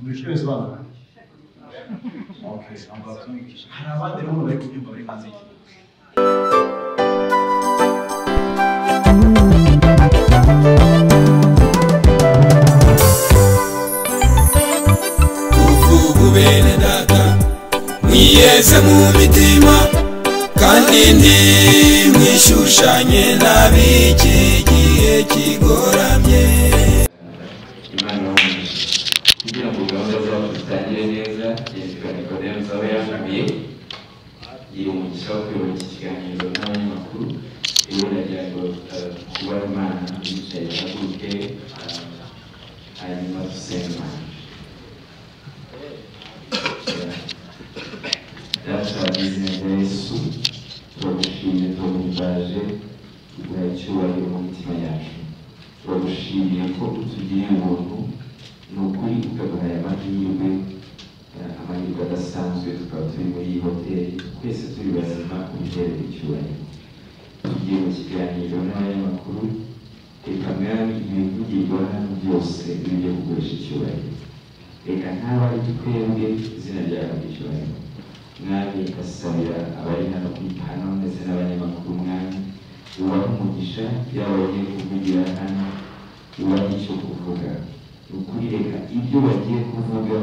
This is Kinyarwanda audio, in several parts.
Mwishowe bana. Okay, ambapo hari abandi rero bari kubyumva bari hanze. Bene data mwiyeze mu mitima kandi ntimwishushanye n'ab'iki gihe kigoramye. Imana kugira ngo gahunda zacu zitangire neza yitwa Nicodemus aba yashamiye yiri umugisha wo kuyobora iki kiganiro n'abanyamakuru rero nagira ngo kuba Imana yicaye ahaguruke hanyuma dusenga. Izina Yesu turagushimiye turaguhimbaje tuguha icyubahiro mu mitima yacu turagushimiye ko utugiriye ubuntu ni ukuri ukaduha amahirwe adasanzwe tukaba turi muri iyi hoteli twese turi bazima ubiterere icyubahiro tugiye mu kiganiro n'abanyamakuru reka mwami ibivugirwa hano byose bijye gukoresha icyubahiro reka nk'aba ari twebwe izina ryawe icyubahiro mwami asabira abari hano hano ndetse n'abanyamakuru mwami ubaha umugisha yaba bagiye kuvugira hano ubaha icyo kuvuga ukuri reka ibyo bagiye kuvuga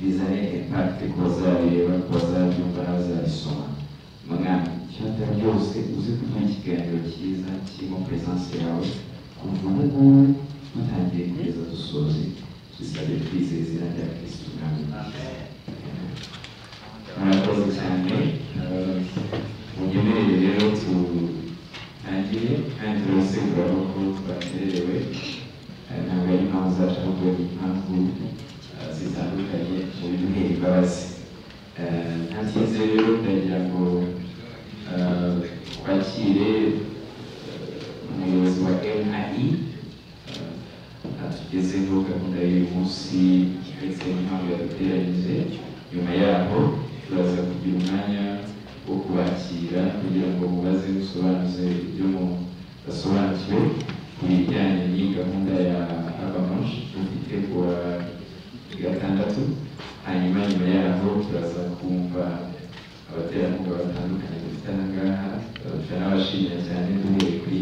bizane impact ku bazabireba ku bazabyumva n'abazabisoma mwami icyata byose uze kuduha ikiganiro cyiza kirimo presence yawe kuva ubu ngubu dutangiye kugeza dusoze dusabye twizeye izina rya Kristo mwami. Murakoze cyane munyemerere rero tutangire kandi turasegura ko twakererewe ntabwo ari impamvu zacu ahubwo ni impamvu zitandukanye mu biduhera imbabazi ntatinze rero ndagira ngo twakire umuyobozi wa MAI atugezeho gahunda y'uyu munsi ndetse n'impamvu yaduteranyije nyuma yaho turaza kugira umwanya wo kubakira kugira ngo mubaze musobanuze ibyo mudasobanukiwe ku bijyanye n'iyi gahunda ya Abamosh dufite kuwa gatandatu hanyuma nyuma yaho turaza kumva abaterankunga batandukanye dufite aha ngaha turashobora n'abashimira cyane duhereye kuri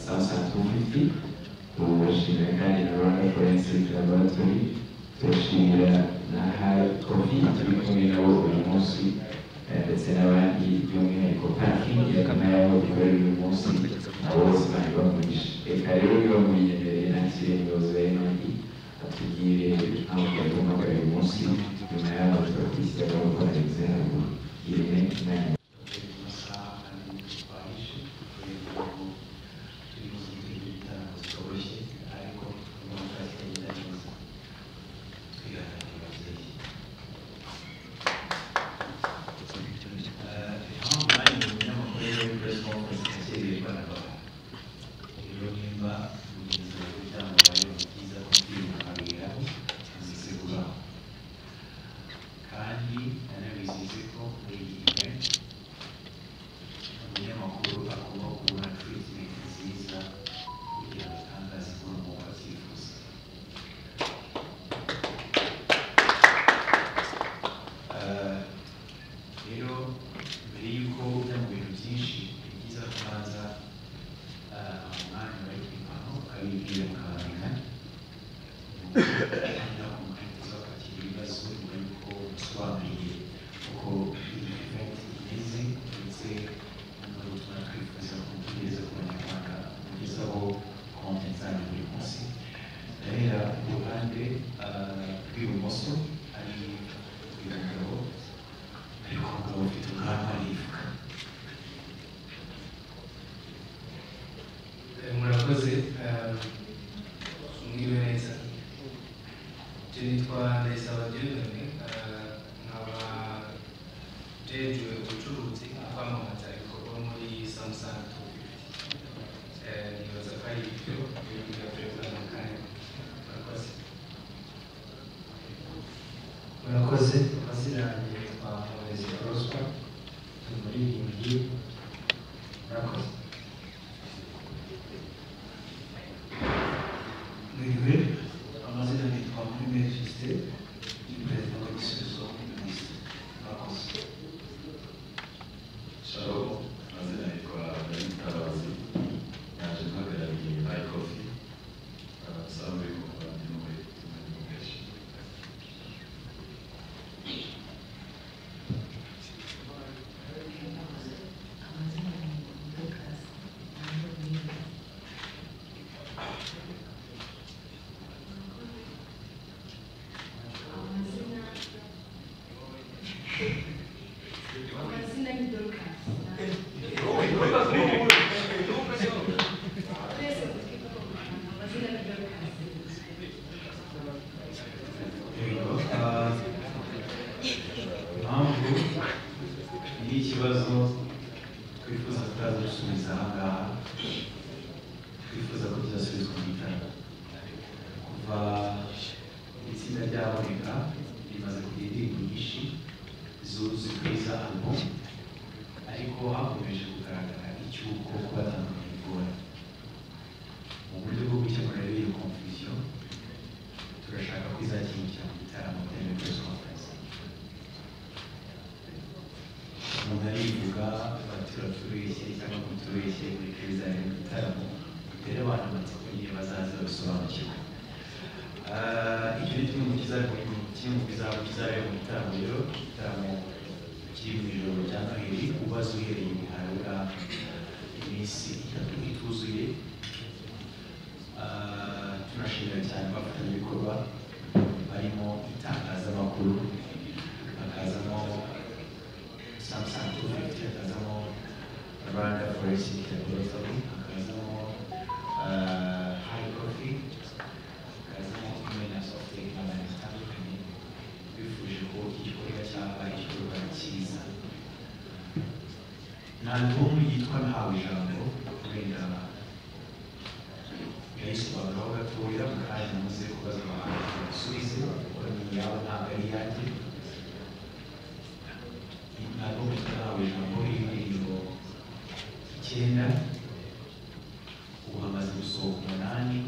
Samsung 250 turashimira kandi na Rwanda Forensic Laboratory turashimira na High Coffee turi kumwe nabo uyu munsi ndetse n'abandi by'umwihariko parking ya kamera aho dukorera uyu munsi abo bose bari bamugisha reka rero niba muyiyemereye nakire umuyobozi wa MAI atugire aho twaguhamagara uyu munsi nyuma yaho turakwishyira gahunda yagize haruguru ireme inama. Murakoze amazina yanjye yitwa Murezi Prosper umuririmbyi murakoze. Mwiriwe, amazina nitwa Muhimeri Justin, ni perezida w'Igisubizo Minisitiri. Murakoze. Shalom, amazina nitwa Mutabazi, naje mpagarariye Buy Coffee, abasanzwe kumuvandimwe Muheshi. Impamvu y'ikibazo twifuza kutaza gusubiza aha ngaha, twifuza ko kizasubizwa mu gitaramo. Kuva itsinda ryaboneka rimaze kugira indirimbo nyinshi zuzuye kuri za album, ariko hakomeje kugaragara icyuko kubatandukanya bigora. Mu buryo bwo gukemura rero iyo confusion, turashaka ko izakingukira mu gitaramo bitewe press conference. Umuntu arivuga baturabeshye cyangwa mutureshye muri kizari mu gitaramo, rero abantu amatsiko nyine bazaza basobanukirwa. Icyo ni kimwe mu bizaba kizareba mu gitaramo. Rero igitaramo kiri mu ijoro rya Noheli, ubaze uhereye harabura iminsi 3 ituzuye. Tunashimira cyane abafatanyabikorwa barimo itangazamakuru, hakazamo Samsung 250, hakazamo Rwanda Forensic Laboratory, hakazamo High Coffee, hakazamo Menace of Technology zitandukanye, bifuje ko igikorwa cyaba igikorwa cyiza. Ni album yitwa Ntawe Ijambo, wenda yayisobanuraho gatoya mu kanya muze kubaza abantu basubize, kuko ni yabo ntabwo ari iyanjye. Ntabwo Ntawe Ijambo y'indirimbo 9, ubu hamaze gusohoka 8,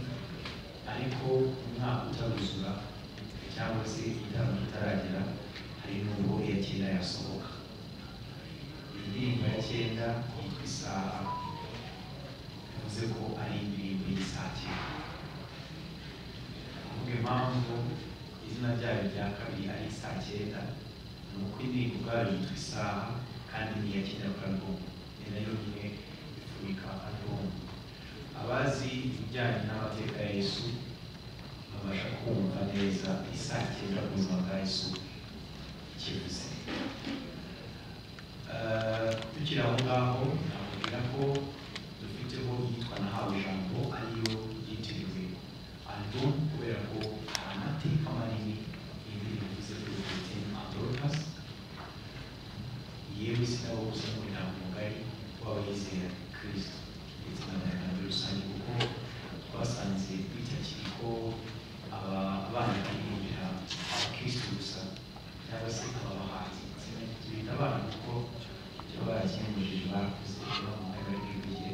ariko umwaka utaruzura cyangwa se igitaramo kitaragera, hari n'ubwo iya 9 yasohoka. Indirimbo ya 9 yitwa Isaha, bivuze ko ari indirimbo y'isaha 9. Kuvuga impamvu izina ryayo rya kabiri ari isaha 9, ni uko indirimbo ubwayo yitwa Isaha kandi ni iya 9 kuri album, ni nayo nyine ifurika album. Abazi ibijyanye n'amateka ya Yesu babasha kumva neza isaha 9 ku buzima bwa Yesu kivuze. Tukiri aho ngaho, nakubwira ko dufiteho yitwa Nahawe Ijambo, ariyo yitiriwe album kubera ko hari amateka manini y'indirimbo ivuze kuri Christine Dorcas, yewe sinabo gusa n'umuryango mugari w'abayizera Kristo ndetse n'abanyarwanda muri rusange, kuko twasanze bitakiri ko abana baririmbira abakristo gusa cyangwa se ababahanzi. Tubita abana kuko icyo barakimujije barakuze bamugari bari kwivugire,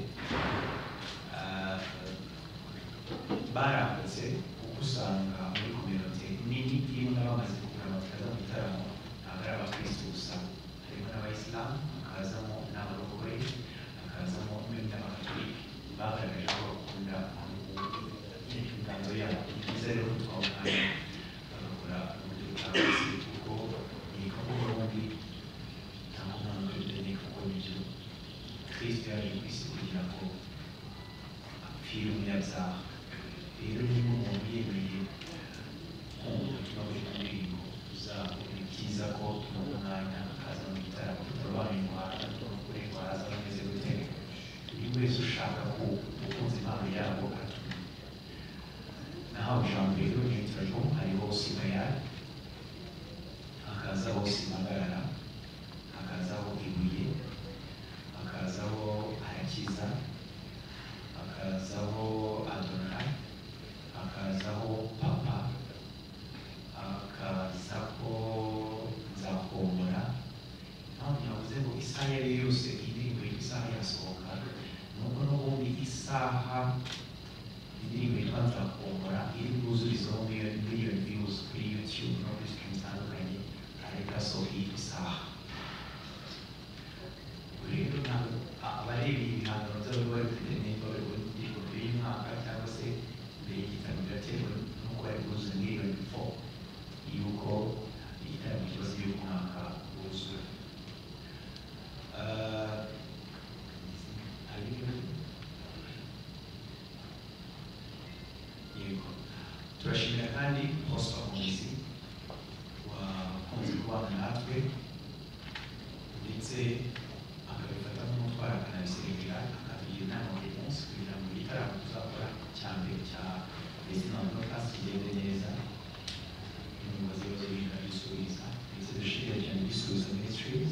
barambutse kuko usanga muri community nini irimo n'abamaze kugura bakaza mu gitaramo, ntabwo ari abakristo gusa, harimo n'abayisilamu, hakazamo n'abarokore, hakazamo n'abakatolika. Bagaragaje ko bakunda imiganzo yabo. Ni byiza rero ko twawuhana bagakora uburyo butandukanye, kuko yiga ko Burundi ntabwo ntabwo bitegeka ko ibyo Kristo yaje ku isi kugira ngo apfire umunyabyaha. Rero niba umuntu yemeye kumva ubutumwa buri ku ndirimbo, ni byiza ko tubona umwanya akaza mu gitaramo, tutarobanuye umuhanda tukamukureba araza ameze gute. Buri wese ushaka ko ukunze impano yabo atuma. Nahawe Ijambo rero ni itorero, hariho Simayari, hakazaho Simagarara, hakazaho Ibuye, hakazaho Arakiza, hakazaho Adonai, isaha iyo ari yo yose indirimbo isaha yasohoka nuko n'ubundi isaha indirimbo yitwa Nzakumbura iri bwuzurizeho miliyoni views kuri YouTube no kuri stream zitandukanye ariko asohoka iyi isaha. Rero abareba ibihangano byabo bari bafite nimba bari indirimbo mbere y'umwaka cyangwa se mbere y'igitaramo biraterwa n'uko bari bwuzuze miliyoni before yuko igitaramo kibazo y'umwaka wuzura. Yego turashimira kandi Prosper Muhizi wakunze kubana natwe ndetse akabifata nk'umutwara akanabisengera akabigira inama buri munsi kugira ngo igitaramo tuzakora cya mbere cya Destination Broadcast kigende neza umuyobozi w'ibibazo bikabisubiza ndetse dushimira cyane Gisubizo Ministries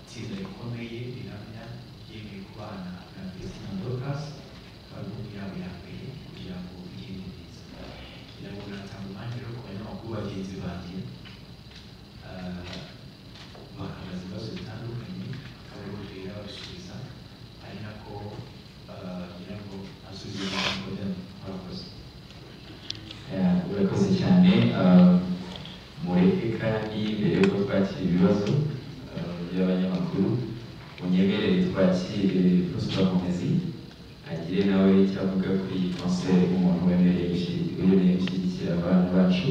itsinda rikomeye rihamya ryemeye kubana na Destination Broadcast bagomba yabo ya mbere kugira ngo bigende neza. Kugira ngo natanga umwanya rero ku banyamakuru bagenzi banjye bakabaza ibibazo bitandukanye bakaba rero babisubiza ari nako kugira ngo asubize ibibazo byabo. Murakoze. Urakoze cyane. Mureke kandi mbere yuko twakira ibibazo by'abanyamakuru munyemerere twakire Prosper Muhizi agire nawe icyo avuga kuri iyi concert nk'umuntu wemereye gushyigikira abana bacu,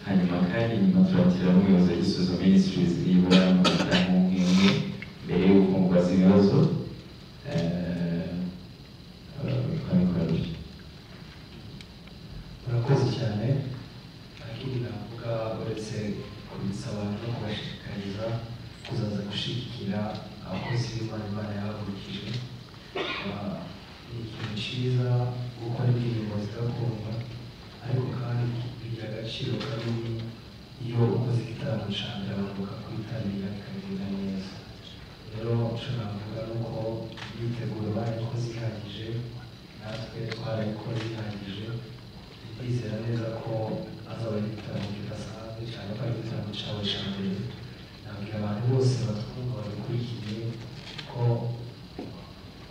hanyuma kandi nyuma turakira n'umuyobozi w'Igisubizo Ministries nibura mu gitaramo nk'imwe mbere y'uko mubaza ibibazo twabikora. Murakoze cyane. Akindi navuga uretse kubitsa abantu no kubashishikariza kuzaza gushyigikira abakozi b'Imana Imana yahagurukije. Ni ikintu cyiza gukora indirimbo zigakundwa, ariko kandi bigira agaciro kanini iyo ukoze igitaramo cya mbere abantu bakakwitabira bikagenda neza. Rero icyo navuga ni uko imyiteguro barayikoze ihagije, natwe twarayikoze ihagije, twizera neza ko azaba ari igitaramo kidasanzwe cyane ko ari igitaramo cyawe cya mbere. Nabwira abantu bose batwumva babikurikiye ko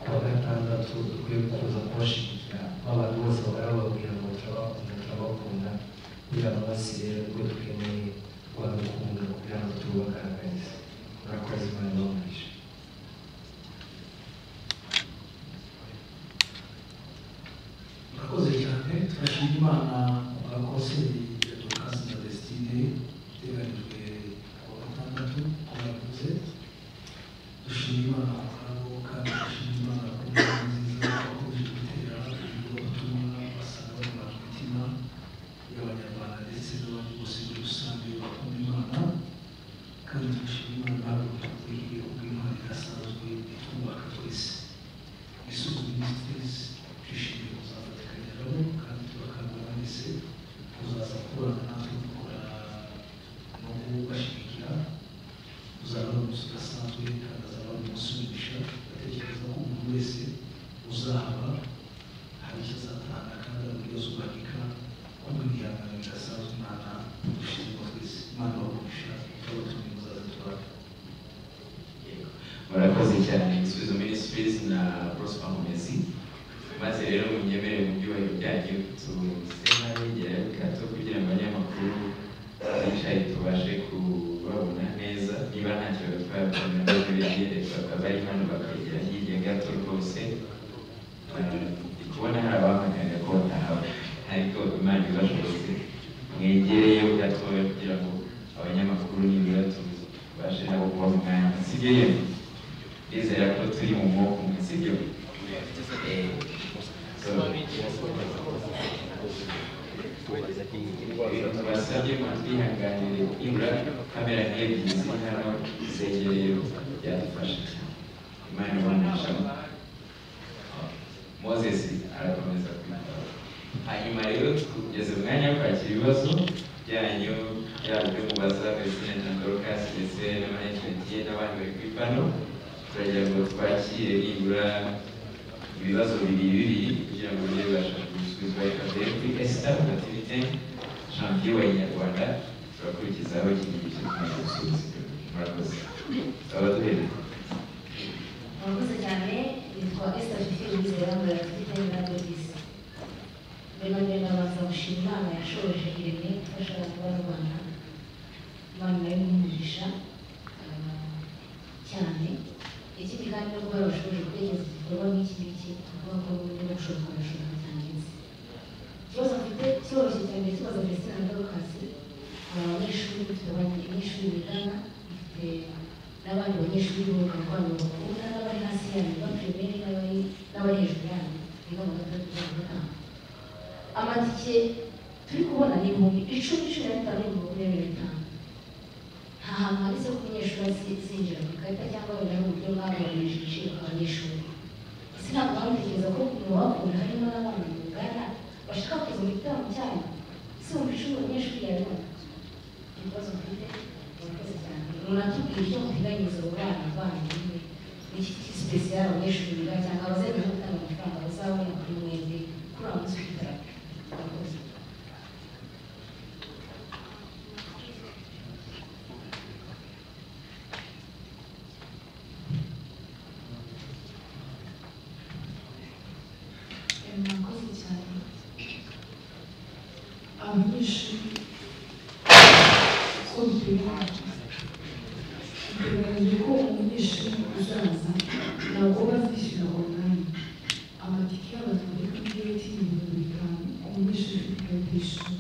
kuwa gatandatu dukwiye kuza kubashyigikira, abantu bose bababwira ngo turabakunda kugira ngo bose rero ubwo dukeneye kubakunda kugira ngo tubagaragarize. Murakoze Imana ibamugishe. Murakoze cyane. Turashima Imana ku konseri ya Dorcas na Destiny iteganyijwe kuwa gatandatu murakoze. Dushima Imana kandi dushima Imana ku mpamvu nziza bakomeje gutera ubutumwa basanga bari mu mitima y'Abanyarwanda ndetse n'abandi bose muri rusange bakunda Imana, kandi dushima Imana kubw'iyo bw'Imana idasanzwe itwubaka twese. Gisubizo Ministries twishimiye kuzafatikanya nabo kandi tubakangurira wese kuzaza kubana natwe gukora no kubashyigikira. Uzaba ari umunsi udasanzwe kandi azaba ari umunsi w'umugisha. Ndatekereza ko umuntu wese uzahaba hari icyo azatanga kandi ari uburyo zubakika kubw'ibihangano bidasanzwe Imana dushinzwe twese. Imana ibamugisha ikabatumye muzaze tubane. Murakoze cyane Gisubizo Ministries na Prosper Muhizi. Maze rero munyemerere mu byubahiro byanyu tuse n'abegera gato kugira ngo abanyamakuru bicaye tubashe kubabona neza. Niba nta kibazo twabona n'ibigere bakaba bari hano bakegera hirya gato rwose. Kubona hari abahanganye ko batahaba, ariko Imana ibashobotse mwegereyo gatoya kugira ngo abanyamakuru nibura tubashe nabo kuba mu mwanya. Sibyo yewe ndizera ko turi mu moko umwe, sibyo? Tubasabye ko twihanganire nibura kamera nk'ebyiri ziri hano zegereye byadufasha cyane. Imana ibamugisha. Moses arakomeza kwitaba. Hanyuma rero tugeze mu mwanya wo kwakira ibibazo byanyu, yaba ibyo mubaza President Dorcas ndetse na management ye n'abandi bari kuri pano. Turagira ngo twakire nibura ibibazo bibiri kugira ngo bibe bibasha gusubizwa. Reka mbere kuri Esther Mativite Jean Pierre wa Inyarwanda turakurikizaho iki gice tumaze gusubiza. Murakoze. abaduhere murakoze cyane nitwa Esther Fifi Uwizera ngo yafite na Dodisi mbere ndabanza gushima Imana yashoboje ireme gufasha abana b'Imana Imana nayo n'umugisha cyane ikindi kandi no kuba bashoboje gutekereza igikorwa nk'iki ngiki kuvuga ko niba gushoboka birashoboka cyane ikibazo mfite cyoroshye cyane ikibazo ndetse na Dorukasi abanyeshuri dufite abanyeshuri bigana dufite n'abandi banyeshuri b'ubukangurambaga bakunda n'abari hasi yanyu ba primaire n'abari hejuru yanyu biga mu gatandatu na gatanu amatike turi kubona ni ibihumbi 10,15 nta hantu handitse ko umunyeshuri azinjira ku ikarita cyangwa wenda ari uburyo bwagabanije ibiciro ku banyeshuri ese ntabwo bamutekereza ko mu bakunda harimo n'abana mugana bashaka kuza mu gitaramo cyanyu ese mu icumi abanyeshuri yabibona ikibazo mfite murakoze cyane munatubwira icyo muteganyiriza abo bana banyu n'iki sipesiyali abanyeshuri biga cyangwa abazajya gutanga amafaranga bazabona kuri mwebwe kuri uwo munsi w'igitaramo murakoze murakoze cyane abanyeshuri ko biteganyije ko umunyeshuri uzaza ntabwo bazishyura online amatike y'abatwari kuri gate ni 5,000 umunyeshuri ufite ikarita y'ishuri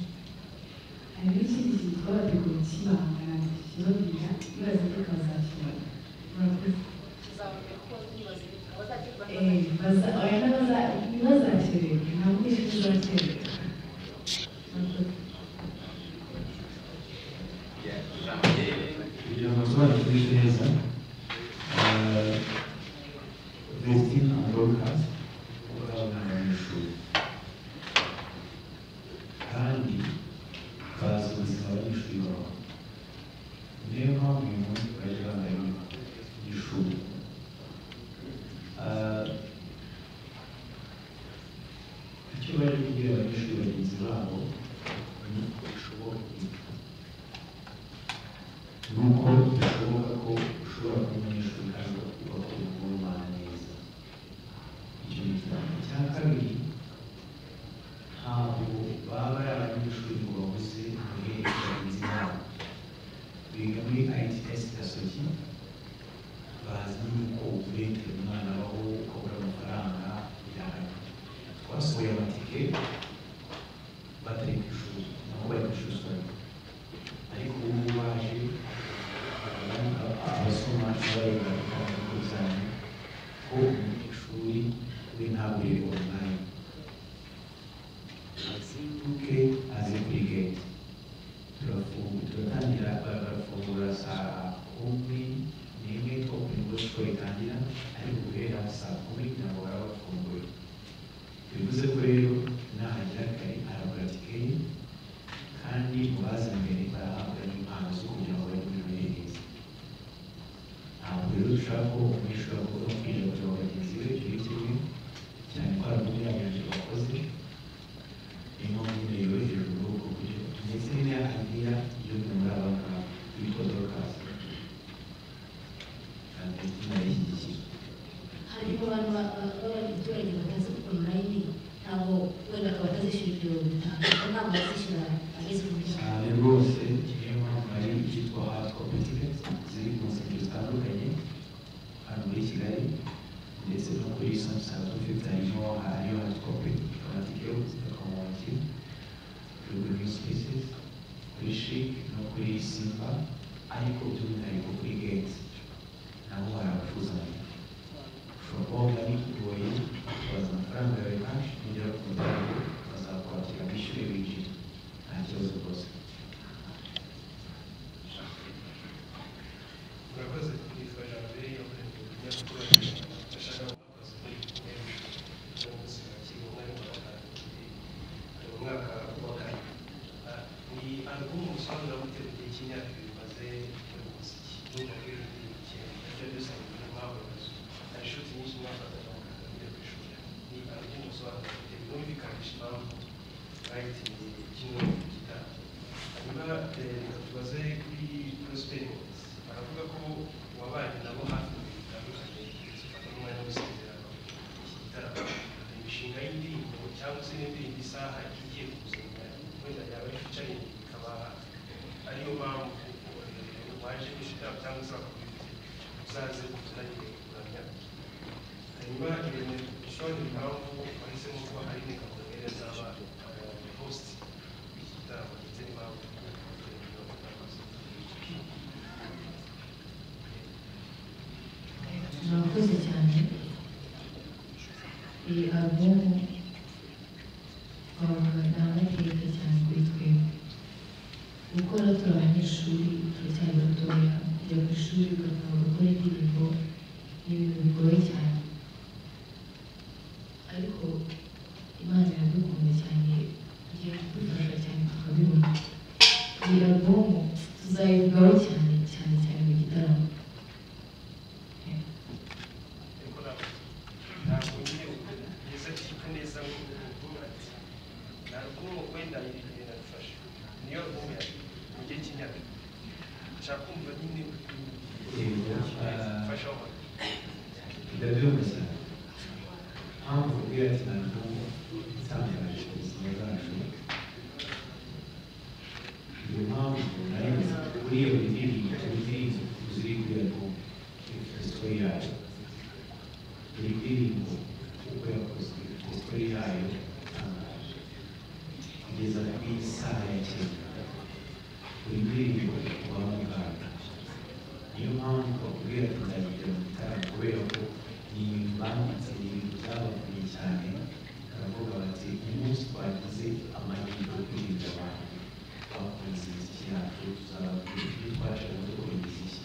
hari n'ikindi kintu twabategura kibangana kibabwira bibaza ko kazakibona murakoze ntibazakererwe nta munyeshuri uzakererwa kugira ngo asobanukirwe neza Vestine and Dorcas urabona abanyeshuri kandi bazi ubuzima abanyeshuri babo niyo mpamvu uyu munsi twaje bambaye y'ishuri icyo bari kubwira abanyeshuri bagenzi babo ni bishoboka nuko bishoboka ko ushobora kuba umunyeshuri kandi ugakora umwana neza icyo ni ikibazo cya kabiri ntabwo baba ari abanyeshuri ngo babuze guhera bagenzi babo biga muri ITS Gasogi bazi yuko uburenganzira umwana waho ukabura amafaranga bihari twasohoye amatike batari ku ishuri nabo bari ku ishuri ariko ubu baje abasoma bareba ko cyane ko umunyeshuri we ntabwo yari online azinduke aze kuri gate turatangira barafungura saa 11 two kuri ngo itangira ariko guhera saa 10 kugira ngo barabafunguye bivuze ko rero nahagera kare aragura tike kandi mu baza mbere barahabwa n'impano zo kugira ngo bajye neza ntabwo rero dushaka ko umunyeshuri agomba kwinjira kugira ngo bagenzi be icyo kimwe cyane ko hari umuntu yabanje bakoze niyo mpamvu nyine yoroheje urugo kugira ngo ndetse n'idea y'umwe muri aba ngaba witwa Dorcas kandi tunayishyigikiye harimo abantu b'abaturage batazi gukora online ntabwo wenda akaba atazishyura ibyo bitanu ntabwo bazishyura ageze mu gihe cyane rwose niyo mpamvu hari icyitwa hard copy tickets ziri ku nsengero zitandukanye hano muri Kigali ndetse no kuri Samsung ufite harimo hariyo hard copy amatike yo akamuki kuri New Spaces kuri Chic no kuri Simba ariko by'umwihariko kuri Gate nabo barabacuruza ushobora kuba wari ugoye baza amafaranga yawe cash kugera ku muryango bazakwakira bishyure winjira nta kibazo rwose murakoze nitwa Janvier yo muri Nyakubahwa ndashaka kubaza mu buzima kigo mwari mu mwaka wa kane ni album usobanura gute mu gihe cy'imyaka ibiri maze mu muziki n'ubu rero ibyo byose ni impamvu hari inshuti nyinshi mwafatanya mukaganira ku ishuri ni album usobanura gute birumvikanisha impamvu mwayitindiye kimwe mu gitaramo hanyuma reka tubaze kuri Prosperity baravuga ko uzaze utangire kuramya hanyuma ibintu bishobora impamvu wahisemo kuba hari n'ingabonere z'aba host igitaramo ndetse n'impamvu murakoze cyane. Iyi alubumu ni amateka cyane kuri twebwe. Gukora turi abanyeshuri turacyari batoya, kujya ku ishuri ugatanga gukora indirimbo ni ibintu bigoye cyane, ariko Imana iradukunda cyane igiye kudufasha cyane tukabibona. Iyi alubumu tuzayivugaho cyane cyane cyane mu gitaramo. ntabwo nyine ugeze ariko neza nk'ubu ati ntabwo wenda iri kugenda bifasha niyo alubumu yawe mu gihe cy'imyaka nshaka kumva nyine fasha aho ndabyumva mpamvu ubwira ati ntabwo itangaje ubuzima bwacu iyo mpamvu nayo kuri iyo ndirimbo ziri kuri album isitori yayo buri ndirimbo uko yakozwe isitori yayo itangaje kugeza kuri iyi saha ya kera buri ndirimbo ubamo ubwayo. Niyo mpamvu bakubwira ati nzagira mu gitaramo kubera ko ni ibintu banditse, ni ibintu byabakuye cyane. Baravuga bati uyu munsi twagize amahirwe yo kwirinda abantu bakunze imiziki yacu, tuzababwira ibyo twashaka dukora imiziki.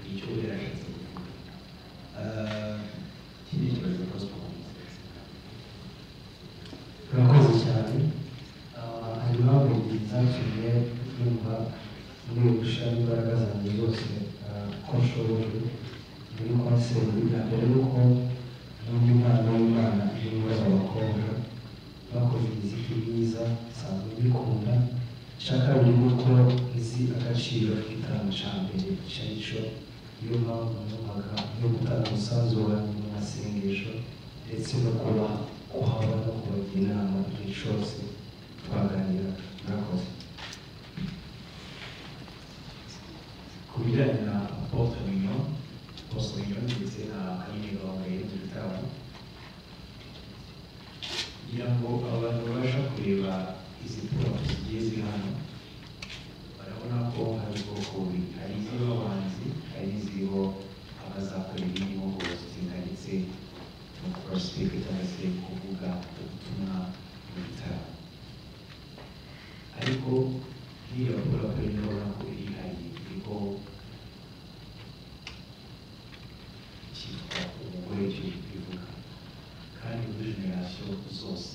Nicyo birashatse kuvuga. Ikindi kibazo gospel. Murakoze cyane. Hari impamvu zatumye numva muri gushyira imbaraga zanjye zose ko nshoboye muri konseri ya mbere y'uko n'undi mwana w'Imana iri muri aba bakobwa bakoze imiziki myiza nsanzwe mbikunda. Icya kabiri ni uko izi agaciro k'igitaramo cya mbere cyari cyo, niyo mpamvu numvaga yo gutanga umusanzu wanjye mu masengesho ndetse no kuhaba no kubagira inama igihe cyose twaganira. Murakoze. Ku bijyanye na Apotre Mignon ndetse na Kanini Gahongayire mu gitaramo, kugira ngo abantu babasha kureba izi poromo zigiye ziri hano barabona ko hari ubwoko bubiri, hari iziriho abahanzi, hari n'iziriho abazakora ibirimo hostinga ndetse no gukora speak cyangwa se kuvuga ubutumwa mu gitaramo. Ariko nk'iyo poromo urabona ko ihari iriho cyitwa umugore cyo bivuga, kandi muri generasiyo zose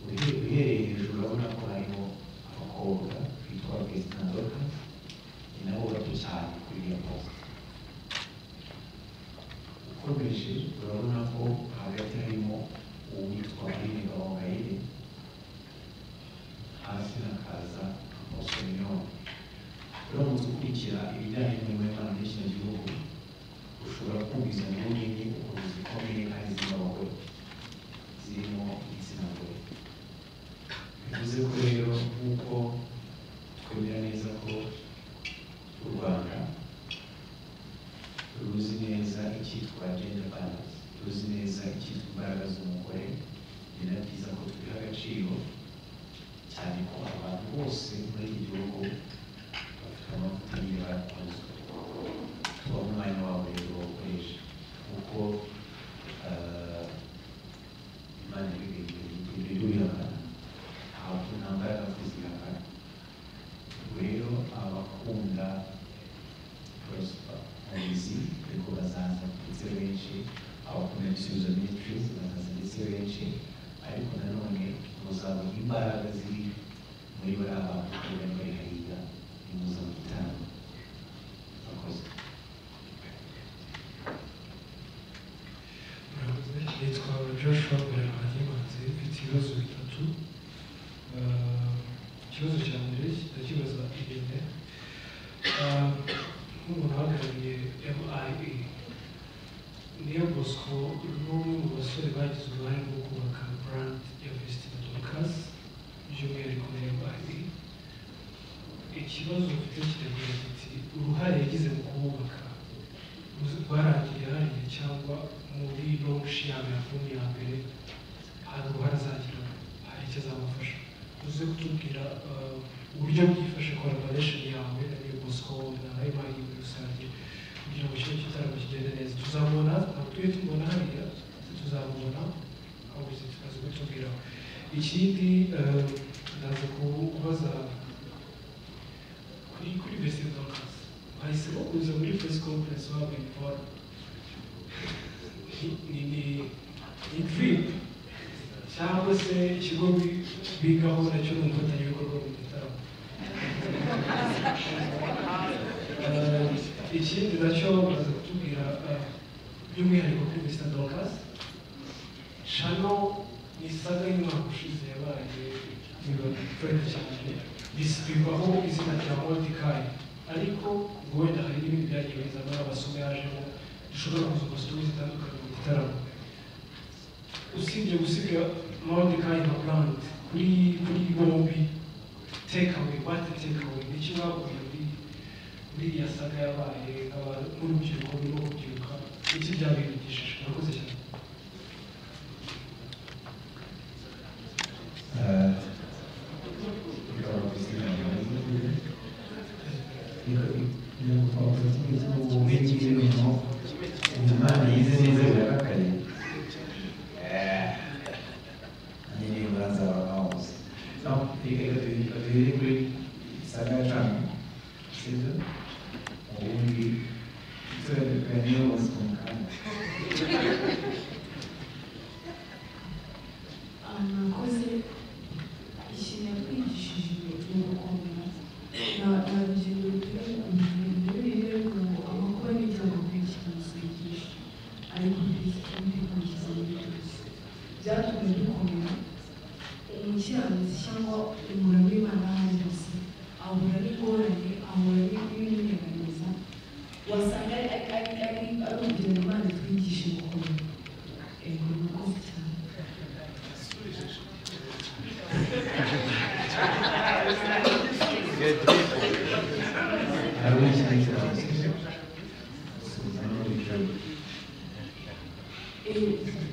uhereye hejuru urabona ko harimo abakobwa bitwa Bestina Dorcas, ni nabo bato cyane kuri iyo posta. Ukomeje urabona ko hagati harimo uwitwa Kanini Gahongayire, hasi hakaza Apotre Mignon. Uramutse ukurikira ibijyanye n'imirimo y'Imana muri kino gihugu ushobora kumva izo nkuru nini ukuntu zikomeye kandi z'abagore zirimo igitsina gore. Bivuze ko rero nk'uko twemera neza ko u Rwanda ruzi neza icyitwa gender balance, ruzi neza icyitwa imbaraga z'umugore, ni na byiza ko tubiha agaciro cyane ko abantu bose muri iki gihugu bafite amavuta nyine barakunze tuba umwanya wabo rero bawukoresha kuko Imana ibihakana, ntabwo nta mbaraga kuzihakana. Ubwo rero abakunda Prosper Muhizi ariko bazaza ndetse benshi, abakunda Ibisubizo Ministries bazaza ndetse benshi, ariko nanone muzabona imbaraga ziri muri bariya bantu bari bari hariya nimuza mu gitaramo. Murakoze. Nitwa Joshua Berahagimanzi, mfite ibibazo bitatu. Ikibazo cya mbere ndakibaza Irene, nk'umuntu uhagarariye MIE, Niyo Bosco ni umwe mu basore bagize uruhare rwo kubaka brand ya Bestina Dorcas by'umwihariko na MIE. Ikibazo mfite kiragira kiti uruhare yagize mu kubaka rwarangiye hariya cyangwa muri launch yawe album ya mbere hari uruhare azagira, hari icyo azamufasha. uze kutubwira uburyo bwifashe collaboration yawe na New Bosco na Imana muri rusange kugira ngo kino gitaramo kigende neza. Tuzamubona ntabwo tujye tumubona hariya, tuzamubona aho tukaza kutubwira. Ikindi ndaza kubaza kuri Best Doctors bahisemo kuza muri press conference wabo before ni drip cyangwa se ikigo bigaho nacyo ni umufatanyabikorwa mu gitaramo. Ikindi nacyo baza kutubwira by'umwihariko kuri Mr. Dorcas Shano ni saga y'umwaka ushize yabaye friend cyane bivaho izina rya Mordecai, ariko ngo wenda hari n'ibindi byagiye bizamo abasome yajemo dushobora kuza kositimu zitandukanye mu gitaramo. Usibye gusiga Mordecai na Brand kuri bombi takeaway n'iki bakuye muri iriya saga yabaye nk'urubyiruko rurimo kubyiruka, iki byabigishije? Murakoze cyane. Imana yize neza birakakaye nyine murazabona hose reka duhere kuri saga eshanu sibyo ubundi tuganiye bose mu kanya. Nakoze ikintu yakwigishije ni ugukomera na rugendo rutari rero ngo amakuru n'ibyago kwikiza ariko bikurikiza muri byose byatumye dukomera. Umukiranutsi cyangwa umuntu w'Imana ahandi hose ahura n'ingorane, ahura n'ibimunyeganyeza, wasanga ari urugendo Imana twigishe gukomera. Murakoze cyane.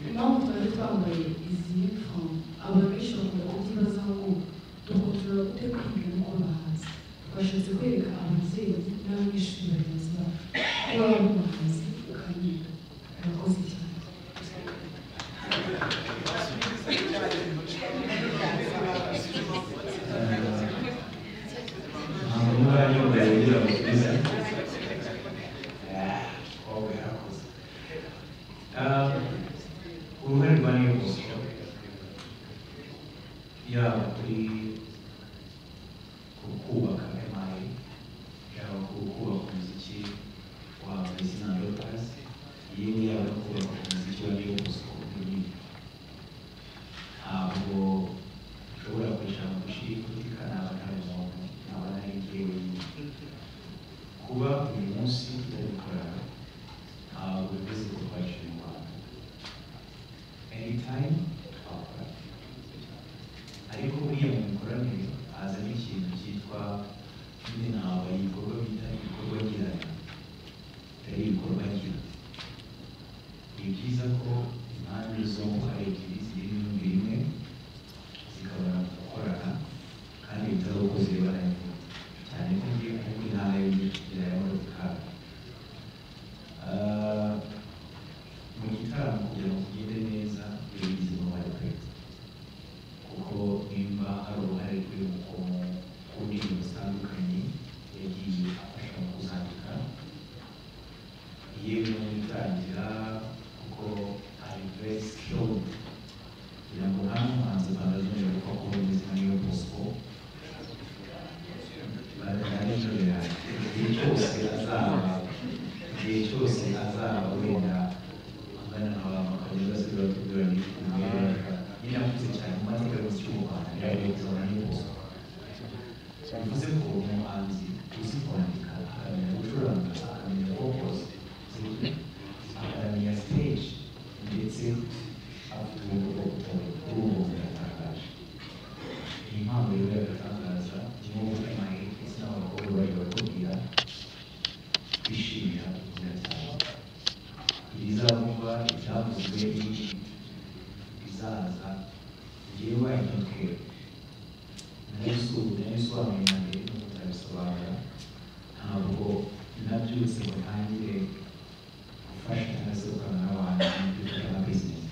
Impamvu twari twambaye izi uniform abantu benshi bakunda kubyibazaho ngo dukontorora gute kwiga no kuba abahanzi. Twashatse kwereka ababyeyi n'abanyeshuri bagenzi bacu ko baba ari umuhanzi ukanyiga. Murakoze cyane. uruhare rwa New Bosco yaba kuri kubaka MI, yaba kubaka umuziki wa Mr. Dorcas, yewe yaba no kubaka umuziki wa New Bosco n'ibindi. Ntabwo ushobora kwicara mu gushidikanya ntabwo umuntu ntabwo ari njyewe kuba uyu munsi tubikora ntabwo bivuze ko twashyira mu Rwanda anytime twakora, ariko buriya mu mikoranire hazamo ikintu cyitwa nyine ntabwo ibikorwa bita ibikorwa girana atari ibikorwa gira. Ni byiza ko impande zombi ari ebyiri ziri mu myumvire imwe zikabona gukorana kandi bitari uko zirebana cyane ko ngiye kuvuga intara y'ugira ya Mordecai. Mu gitaramo kugira ngo kigende neza bigize uruhare pe, kuko nimba hari uruhare rw'uyu ibyavuzwe bizaza njyewe I don't care nabisobanuye na mbere no kutabisobanura ntabwo nabyutse ngo ntangire gufasha cyangwa se gukorana n'abantu mu byo bya business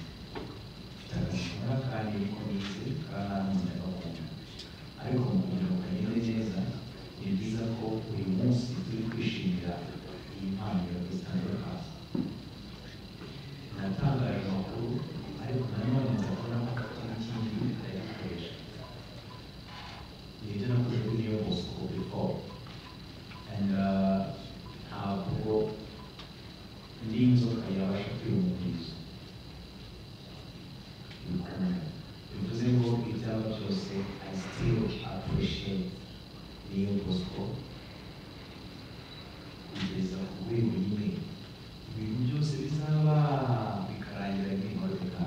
mfite akazi nkora kandi niko nize kandi ndagakunda ariko mu kugira ngo kagende neza ni byiza ko uyu munsi turi kwishimira iyi mpano ya Christian natangaje amakuru ariko nanone nzakora n'ikindi ndayikoresha nibyo nakoze kuri niyo Bosco before and ntabwo ndi inzoka yabasha kwiyumviriza bivuze ngo ibyaba byose I still appreciate niyo Bosco kugeza ku rwego nyine ibintu byose bizaba bikarangira nk'inkoreka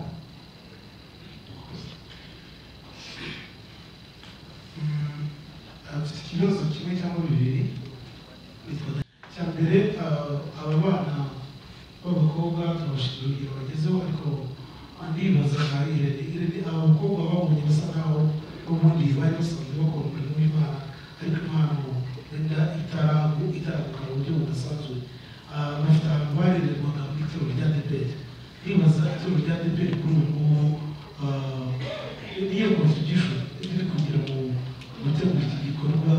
afite ikibazo kimwe cyangwa bibiri cya mbere aba bana b'abakobwa turabashimira urugero bagezeho ariko ndibaza nka Irene aba bakobwa babonye basa nkaho ubundi bari basanzwe bakora umurimo w'Imana ariko impano wenda itaraguka mu buryo budasanzwe bafite ahantu barererwaga mu itorero rya ADEPR ndibaza itorero rya ADEPR kuri ubu ngubu niyo contribution iri kugira ngo gutegura iki gikorwa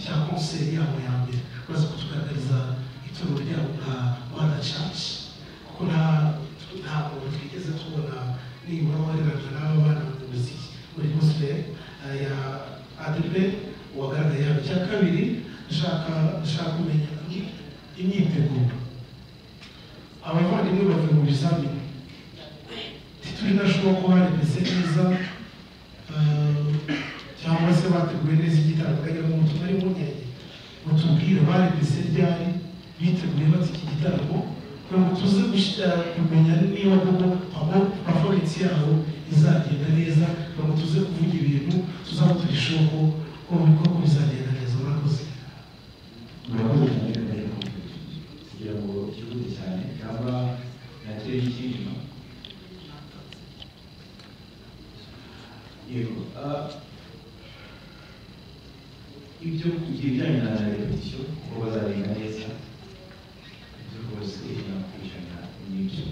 cya konseri yabo ya mbere baza kutugaragariza itorero ryabo nka Rwanda Church kuko ntabwo twigeze tubona nibura warerana n'aba bana mu muziki muri gospel ya ADEPR wagaragaye hano. Icya kabiri ndashaka kumenya imyiteguro abavandimwe bavuye mu bizamini tituri nashoboka ko barepese neza cyangwa se bateguye neza igitaramo kagira ngo umuntu ari munyeye mutubwire barepese ryari biteguye bati iki gitaramo kugira ngo tuze kumenya niba koko aho performance yabo izagenda neza kugira ngo tuze kuvuga ibintu tuzaba turishoho ko koko bizagenda neza. Murakoze. murakoze cyane kugira ngo ikihute cyane cyangwa nateye ikintu yego ibyo ibijyanye na repetition uko bazarenga neza ibyo rwose ijana ku ijana n'ibyo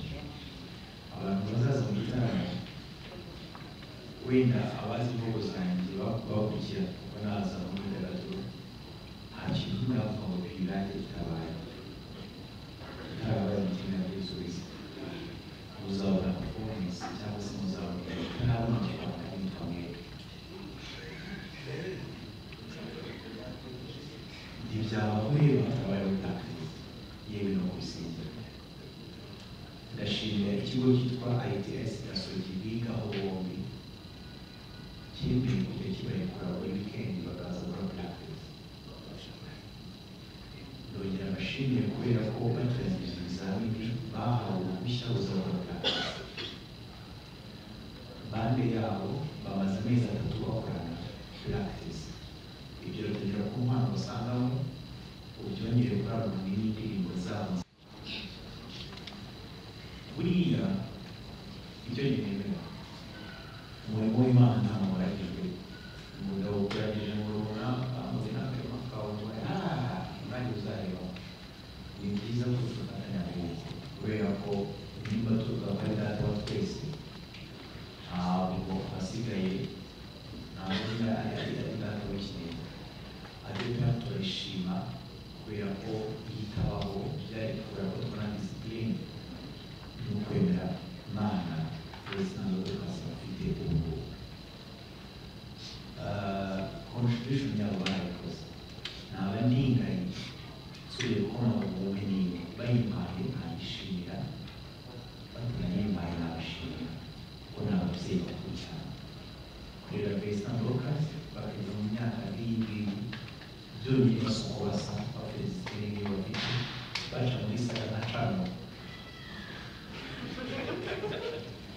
abantu bazaza mu gitaramo wenda abazi imvugo zanjye bakurikira kuko naza mu myidagaduro nta kintu navuga ngo birange kitabaye mu kintu cy'ibisubizo muzabona performance cyangwa se muzabona ntabona ikibanza n'itwa mwere ibyaba kureba hatabaye ubutakazi yewe no kubisingira. Ndashimira ikigo cyitwa ITS Gasogi bigaho bombi cyemeye kujya kibarekura buri weekend bakaza gukora practice. Ndongera abashimiye kubera ko batangiza ibizamini bahawe uruhushya ruzakora practice. Bande yabo bamaze amezi 3 bakorana practice. Ibyo rutagera ku mpano basangamo ubyongere kuri abo n'indirimbo zabo. Buriya icyo nemera umurimo w'Imana nta muragijwe umugabo ukuragije mu runaka amaze n'akarima kawe imana uzareba. Ni byiza ko dufatanya kubera ko nimba tuvuga ko ari data wa twese ntabwo hasigaye ntabwo ari data w'ikinege. ADEPR turishima kubera ko yitabaho byari kubera ko tubona disipurine n'ukwemera Imana wese ntabwo tukasafite ubu contribution yabo barayikoze naba ndinganye nsubiye kubona ubumenyi bayimpaye nkayishimira bayimpaye nabashimira kuko ni ababyeyi bakuru cyane kurera Christian Dorcas bakageza mu myaka nk'iyi byonyine basoko basa bafite disipurine bafite baca muri sara na cano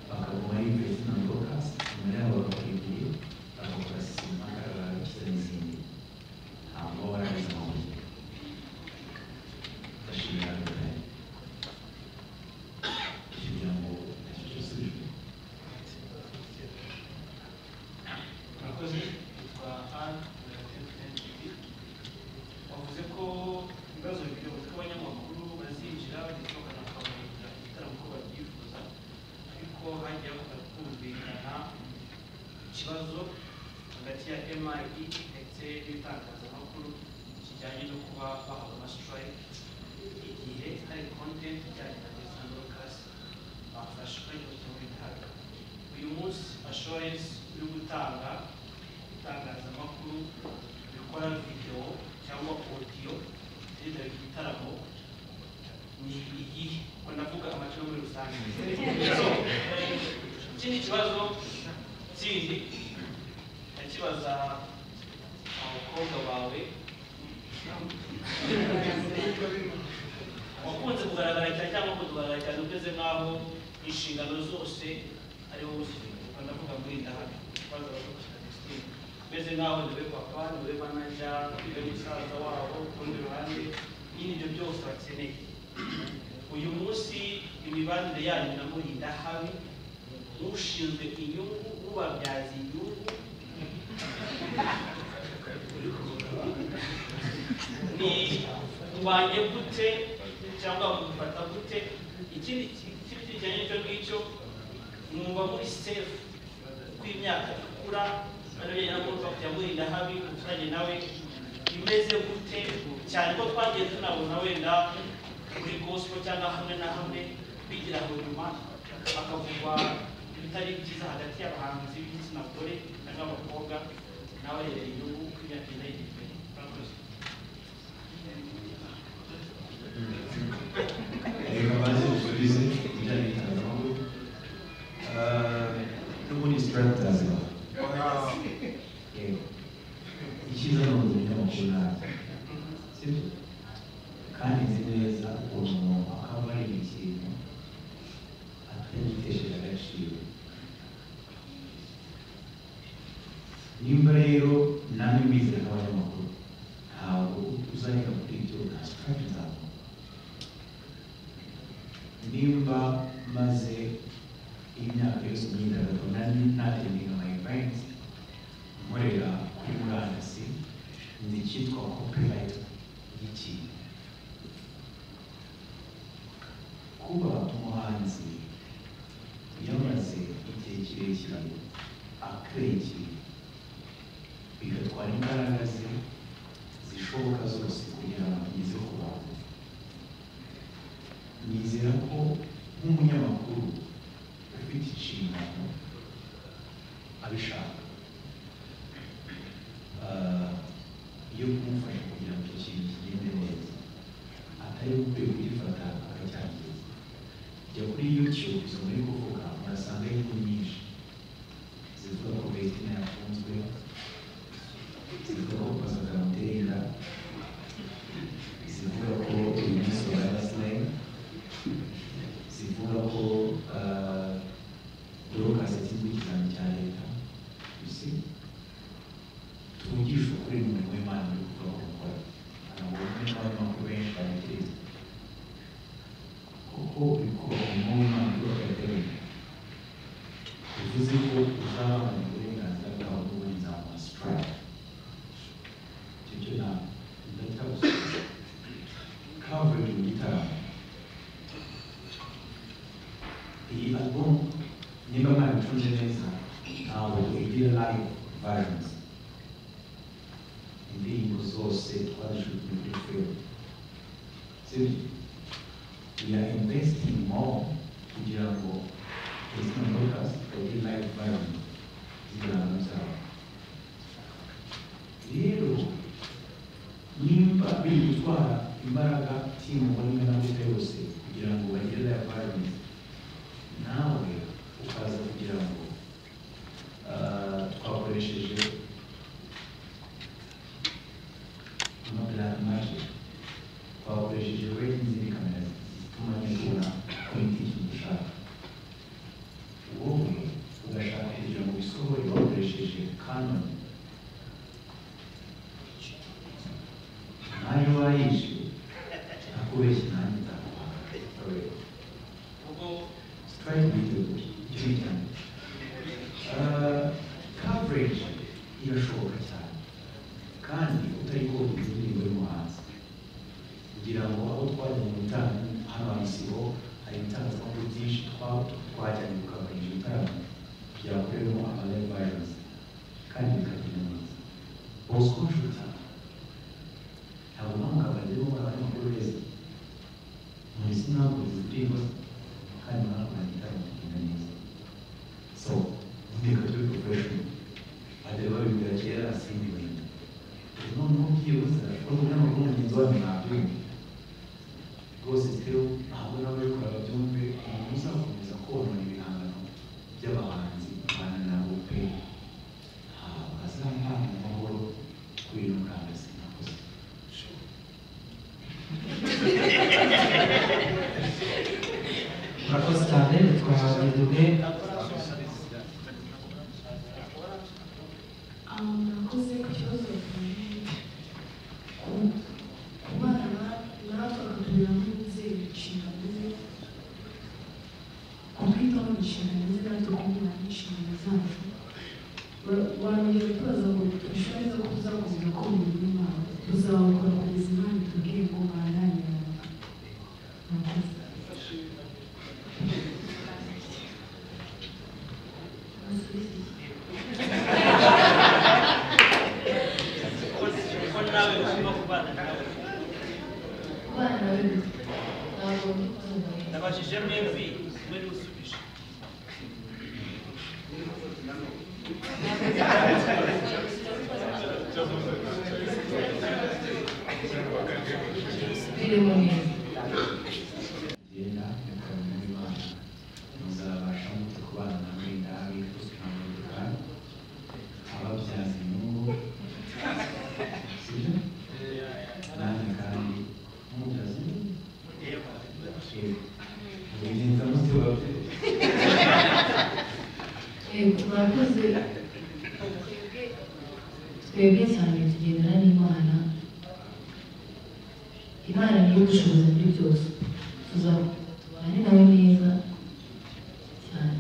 bakaguma ari Christian Dorcas nyuma yabo bakarigiye bagakora sima barakiza n'izindi ntabwo barageza mu buryo ndashimira ikibazo hagati ya MIE ndetse n'itangazamakuru kijyanye no kuba bahabwa amastrike igihe hari content ijyanye na Alexander Lucas bafashwe mu bitaro. Uyu munsi assurance yo gutanga itangazamakuru bikora video cyangwa audio z'ibyo bitaramo ni igihe ndavuga amaciro muri rusange. Ikindi kibazo kindi ndakibaza abakobwa bawe wakunze kugaragara cyane cyangwa kugaragara cyane ugeze nk'aho inshingano zose ari wowe uzifite. Ndavuga muri ndahari ikibazo meze nk'aho niwe papa niwe manager niwe musaza wabo ku rundi ruhande nyine ibyo byose bakeneye. Uyu munsi imibanire yanyu na Murinda habi ushinzwe inyungu ubabyaza inyungu ni ubanye gute cyangwa mufata gute? Ikindi kijyanye n'icyo ngicyo mwumva muri safe kw'imyaka ikura ariyo y'amurwa kujya Murinda habi uturanye nawe imeze gute, cyane ko twagiye tunabona wenda muri gospel cyangwa hamwe na hamwe bigira ngo nyuma bakavugwa ibitari byiza hagati y'abahanzi b'igitsina gore n'abakobwa n'abarerera inyungu kw'imyaka igiye. reka baze gusubize ibijyanye n'itangazamakuru n'ubundi strategies icyiza ni umunyamakuru nabi sibyo, kandi nzi neza umuntu akaba ari ikintu atagitesheje agaciro. Nimba rero namwe mbize nk'abanyamakuru ntabwo uzareka kuri ibyo nta strategy zabo. Nimba maze imyaka yose imyidagaduro natendinga ama events nkorera kuri murandasi ni icyitwa copyright y'ikintu. Kuba umuhanzi yamaze igihe kirekire akreki bigatwara imbaraga ze zishoboka zose kugira ngo ageze ku bantu. Nizera ko nk'umunyamakuru ufite inshingano abishaka yo kumufasha kugira ngo icyo kintu kigende neza, atari ukwiye kugifata akacyangiza. Jya kuri YouTube izo muri kuvuga murasanga inkuru nyinshi zivuga ko Bettina yafunzwe, zivuga ko Pascal zivuga ko uyu munsi wa Wednesday, zivuga ko Dorcas yatsinzwe ikizami cya leta. Tuvugisha ukuri mu mirimo y'Imana uri kuvuga ko gukora ntabwo n'abanyamakuru benshi babitekereza kuko uri kuba umurimo w'Imana uri kugateranya. Bivuze ko uzahabona uburenganzira bwawe n'uburinzi ama strike. Icyo cyo ntabwo ndatabuze coverage mu gitaramo. Iyi album niba mwabicunze neza ntabwo igira live versions. Indirimbo zose twazishuye kuri film. We are investing more kugira ngo Bettina Dorcas bagire live versions z'ibihangano byabo. Rero nimba biri gutwara imbaraga timu muri na gute yose kugira ngo bagire live versions, nawe ukaza kugira ngo twakoresheje black magic, twakoresheje n'izindi kamera zituma nibura kuri iki kintu ushaka. Wowe ugashaka kugira ngo bisohore wakoresheje Canon, nayo wayishe akubeshye nanjye ndakuha. Strike video icyo cyane coverage irashoboka cyane kandi utari ko indirimbo y'umuhanzi kugira ngo aho twajya mu bitaramo hano Isibo hari ibitangazamakuru byinshi twajyanye gukabarisha ibitaramo byakorerwamo ama live versions kandi bikagenda neza bosco nshuti ntabwo n'umugabo agiye gukora abanyamakuru beza muzi ntabwo ziriho kandi barakora igitaramo kigenda neza so ndeka turi professional bajya babibwira kera asindi wenda noneho byibuze ashobora kubona mugenzi wawe ntabyumve rwose rero ntabwo nawe ariko arabyumve umuntu uzakomeza konona ibihangano by'abahanzi abana nabo pe ntabwo azampa amahoro kuri ino kandasi nakoze murakoze cyane twagejeje murakoze ku kibazo ku bana natwe bakatubiramo inzego inshingano ze kubwitaho inshingano ze natwe kumenya inshingano zacu wamenye kubaza ngo ishuri neza ko tuzakomeza kumenya imana tuzabakora kugeza imana itubwiye ngo mwananira murakoze nabajije mwembi muri usubije birimo neza genda mukamenya imana muzabasha mute kubana na mwenda bifuza kandi ababyaza inyungu sibyo nanjye kandi mubyaza inyungu mubigenza mute babyeyi murakoze twebwe cyane tugendana n'imana imana niyo ubushobozi muri byose tubane nawe neza cyane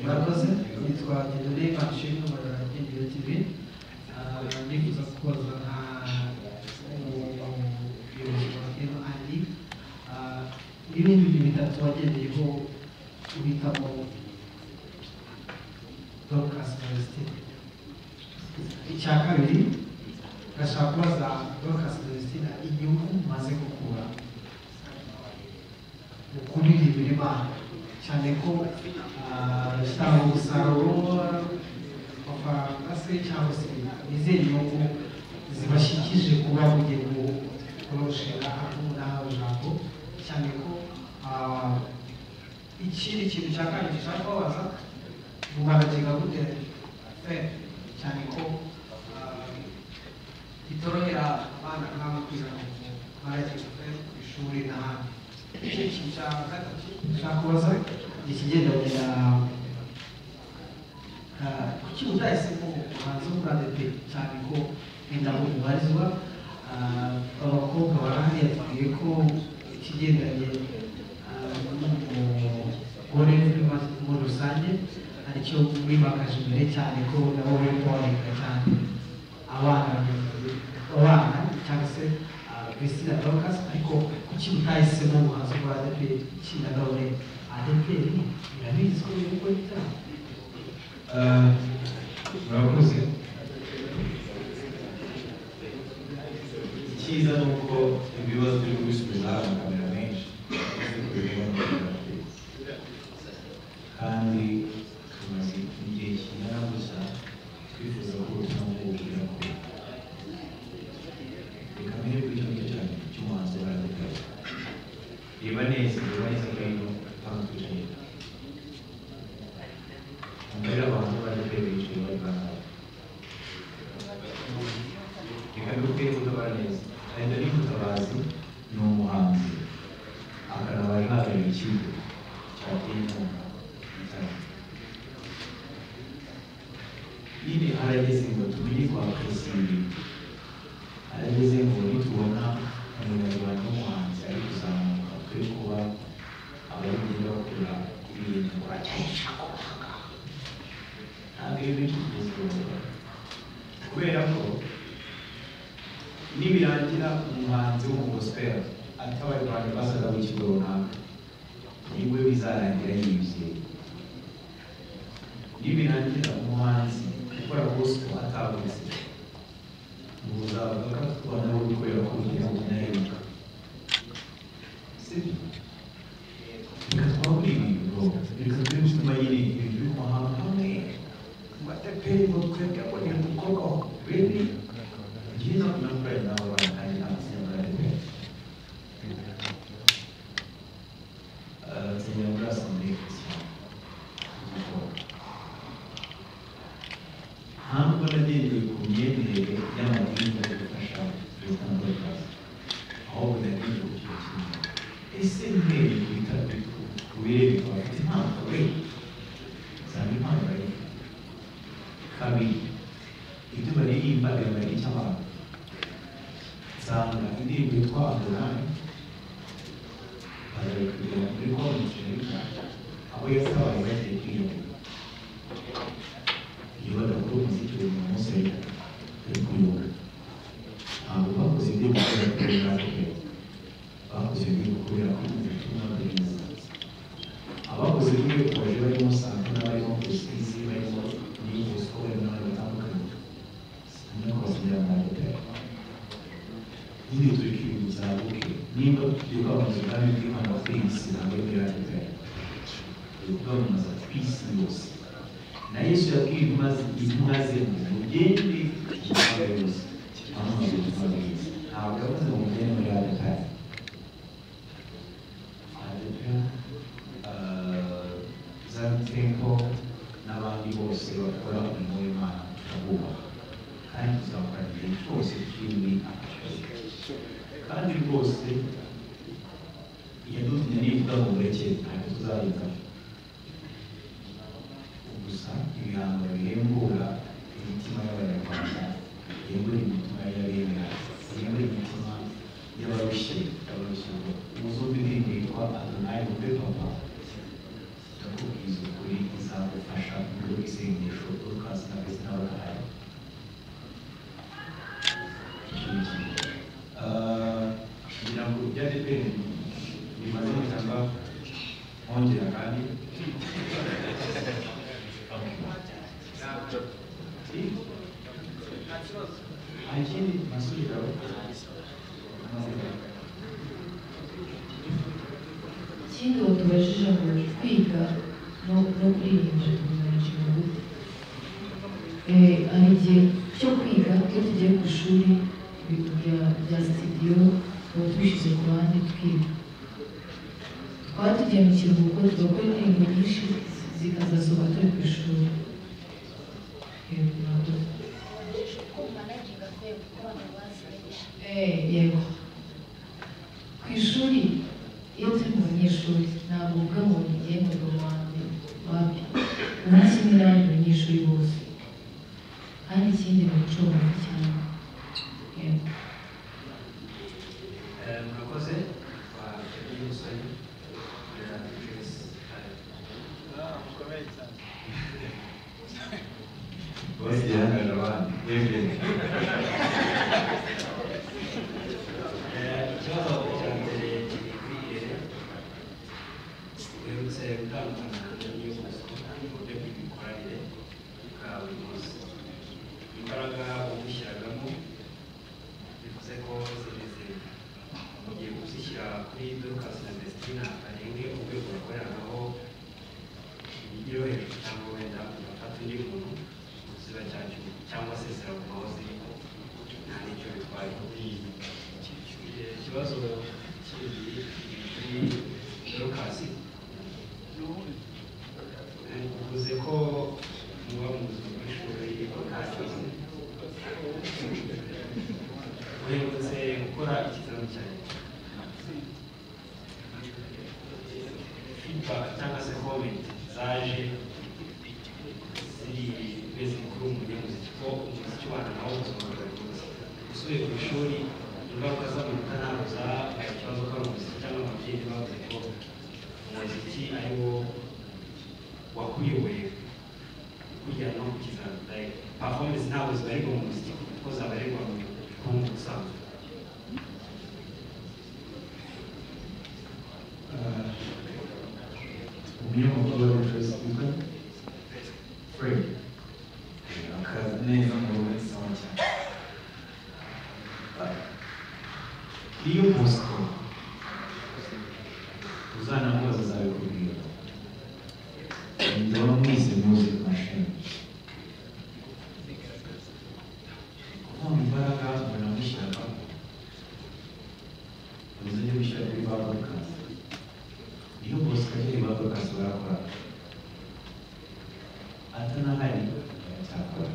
murakoze nitwa Gedore Manshimwe muri Ingiro TV nifuza kubaza umuyobozi wa MID n'ibindi bintu bitatu wagendeyeho uhitamo Dorcas Celestine. Icya kabiri ndashaka kubaza Dorcas Celestine inyungu maze gukura mu kuririmbira Imana cyane ko zitanga umusaruro amafaranga se cyangwa se izindi nyungu zibashikije kuba mugiye kurushinga n'aho jambo cyane ko ikindi kintu cya kabiri gishaka kubabaza mubaragiga gute cyane ko bitorohera abana nk'abo kwiga baragiga ku ishuri n'ahandi. Ikindi kintu cya gatatu gishaka kubaza ikigendanye na kuki utahisemo umuhanzi wo muri ADP cyane ko indabo ubarizwa abakobwa barahari yatubwiye ko ikigendanye n'umugore muri rusange aricyo mwimakaje imbere cyane ko nabo bari kuboneka cyane abana cyangwa se Christina Dorcas ariko kuki utahisemo umuhanzi wo muri ADP ikindi nanone ADP irabizi ko biri gukora icyaha murakoze icyiza ni uko ibibazo biri kubisubiza amakamera menshi kandi tumaze igihe kingana gusa twifuza ko ubutumwa bw'ubwira ko reka mbere kuri icyo ngicyo cyane cy'umuhanzi wa ADP reba neza rero hano twicaye mbere abantu bari bicaye bari banawe reka dukwiye kutabara neza ariko ni Mutabazi ni umuhanzi akanaba ahagarariye ikigo cyateye inkunga nyine harageze ngo tumenye kwa Krisimbi harageze ngo nitubona umunyarwanda w'umuhanzi ari kuzamuka turi kuba abagenda bakora kubera ko nibirangira umuhanzi w'umugospel atabaye abantu basaga w'ikigo runaka niwe bizarangira yibye. Nibirangira umuhanzi ukora gospel atabuze muzavuga ko tubona uri kubera ko ugira ngo unaheruka sibyo. Reka twabure ibintu reka turi gutuma nyine ibintu biri ku mahanga hamwe ngo atepere ngo twebwe abonera umukobwa bene igihe no kunambaye nawe abantu ntakinyamura rebe kinyamura asamblee ntabwo nagendeye ku myemerere y'amadini yo gufasha perezida Ndolkas ahubwo nagendeye ku kintu kimwe. Ese intebe twita kubirebe abafite impamvu we usanga impamvu ari kabiri ibyo baririmba bibaye icy'abantu. Usanga indirimbo yitwa Adonai bari kugera muri komite aho yasabaye bagiye kwiyongera iyo badakora umuziki buri munsi ari kuyobora. Ntabwo bakoze ibyo gukora kubera ko bakoze ibyo kubera ko ubutumwa bwiza. Abakoze ibyo baje barimo Santa n'abarimo Prestizi barimo n'ibyo siporo n'abandi batandukanye no kugira ngo bagere nyine turi kwibutsa buke nimba tugiye kwamamaza ubwami bw'Imana ku isi ntabwo birageze kwamamaza ku isi yose. Na Yesu yabwiye intumwa ze ngo mugende imbaga yose kwamamaza ubutumwa bwiza. Ntabwo yavuze ngo mugende muri ADEPR Tempo n'abandi bose bakora umurimo w'Imana turabubaha kandi tuzakora igihe cyose turi muri Afurika. Kandi rwose iyo dutumye nivuga ngo mureke ntabwo tuzarenga gusa ibihangano bihembura imitima y'Abanyarwanda, bihembura imitima y'abemera, bihembura imitima y'abarushye ngo umuzungu indirimbo yitwa Adonai Mube Papa ndakubwiza ukuri izagufasha muri isengesho Dorcas na Christina barahari. Kugira ngo byari bimaze cyangwa mwongera kandi ikindi masubiraho ikindi watubajije ngo kwiga no kuririmba tugamije mu gute. Hari igihe cyo kwiga iyo tugiye ku ishuri ibintu bya studio tuba tubishyize ku ruhande twiga. Twaba tugiye mu kiruhuko tugakora indirimbo nyinshi zikazasohoka turi ku ishuri. Yego ku ishuri iyo turi mu banyeshuri ntabwo uvuga ngo ngiye mu rugo wanjye wapi uba kimwe n'abandi banyeshuri bose kandi ikindi ni umuco mubi cyane. Yego murakoze y'umusore mukomeye cyane bose yangana abandi yebye ikibazo cya mbere gikwiriye uherutse gutandukana n'uburyo bw'imikoranire bwa buri munsi. Imbaraga wabushyiragamo bivuze ko zimeze mugiye kuzishyira kuri Dorcas na Christina barenge urwego bakoreraho ibyo hejuru cyangwa wenda ugafata undi muntu ziba cyangwa se ziragumaho ziriko nta n'icyo bitwaye. Ikibazo kiri kuri Dorcas uvuze ko muba mu buzima bw'ishuri nta kibazo uherutse gukora ikizamini cya leta feedback cyangwa se comment zaje ziri bezi kuri umunyamuziki ko umuziki ubana nawo ubuzima bwawe bwose. Usubiye ku ishuri ingaruka z'amanota ntabwo zabaye ikibazo ko ari umuziki cyangwa ababyeyi bavuze ko umuziki ari wo wakuyoboye kujya no ku kizamini performance ntabwo zibarirwa mu muziki iyo Bosco uzanamubaza azabikubwira ndaba mwize music machine kuva mu mbaraga mbona mushyaka uzajya gushyira kuri ba podcast iyo Bosco agiye ba podcast barakora atanahari cyakora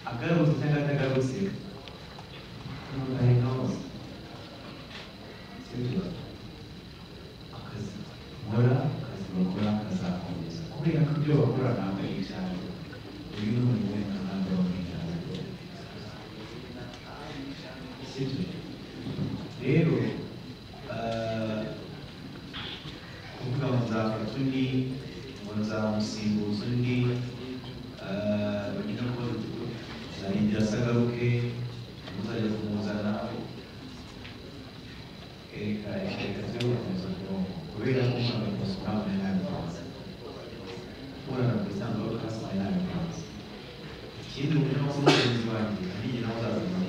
agarutse cyangwa atagarutse n'umugari hose sibyo akazi nkora akazi bakora kazakomeza kubera ko ibyo bakora ntabwo ari cyane uyu ni umuntu wenda ntabwo bamwigana sibyo rero kuvuga ngo nzafata undi ngo nzamusimbuza undi zarindira asagaruke muzajya kumuzana reka byo gukomeza kurongo kubera ko umwana wese ntabwo nabipanze umwana wese ntabwo kasamaye nabipanze ikindi umuntu wese umugenzi wanjye n'igihe nawe uzazana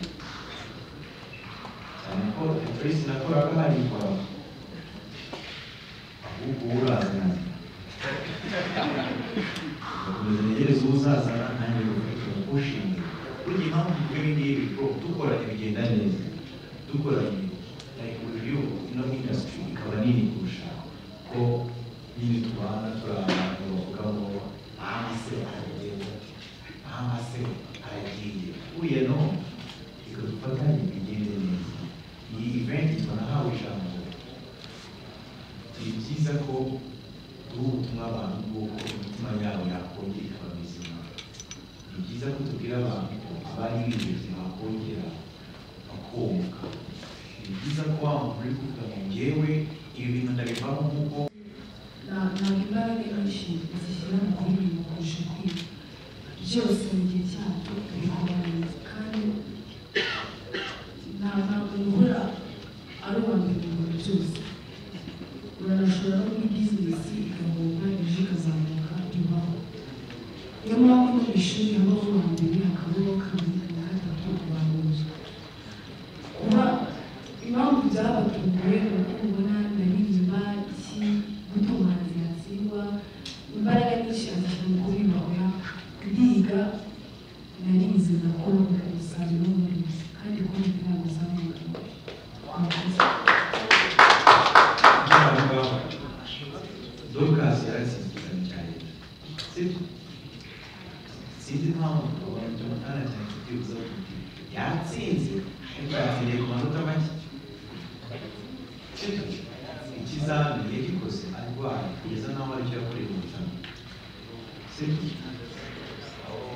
cyane ko Tracy nakoraga hari ikora ahubwo urazana ugakomeza negereza uzazana nanjye gukurikira ushinzwe burya impamvu tuvuga ibingibi ko dukora ibigenda neza dukora ibintu like review ino industry ikaba nini kurusha ko nyine tubana turi abantu bavuga ngo ahase aragenda ahase aragiye buriya no reka dufatanye bigende neza iyi event twanahawe ijambo ni byiza ko duha ubutumwa abantu bw'uko imitima yabo yakongera ikaba mizima ni byiza ko tubwira abantu ko abari bibeshye bakongera bakonka ni byiza ko wa muntu uri kuvuga ngo njyewe ibi bintu ndabivamo nk'uko ntabwo imbaraga nyinshi zishyira mu kuririmba kurusha kwiga byose mu gihe cyabyo bikora neza kandi ntabwo uhora ari uwa mbere mu bintu byose uranashobora no muri bizinesi igahomba ejo ikazamuka ibaho niyo mpamvu mu ishuri habaho uwa mbere hakabaho kabiri na gatatu kubanza kuba impamvu byabatunguye ni uko ubona naririmba iki guta umuhanzi yatsindwa imbaraga nyinshi yazishyira mu kuririmba oya ndiga narize nakora umusaruro w'umurizi kandi kumva inama z'abantu Dorcas yaratsinzikanye cyane sibyo sinzi impamvu abantu tumutana cyane kutibuza kugira yatsinze ariko yatsindiye ku manota make sibyo ikizamini yagikoze arwaye kugeza n'aho aricyo yakoreye mu bitaro sibyo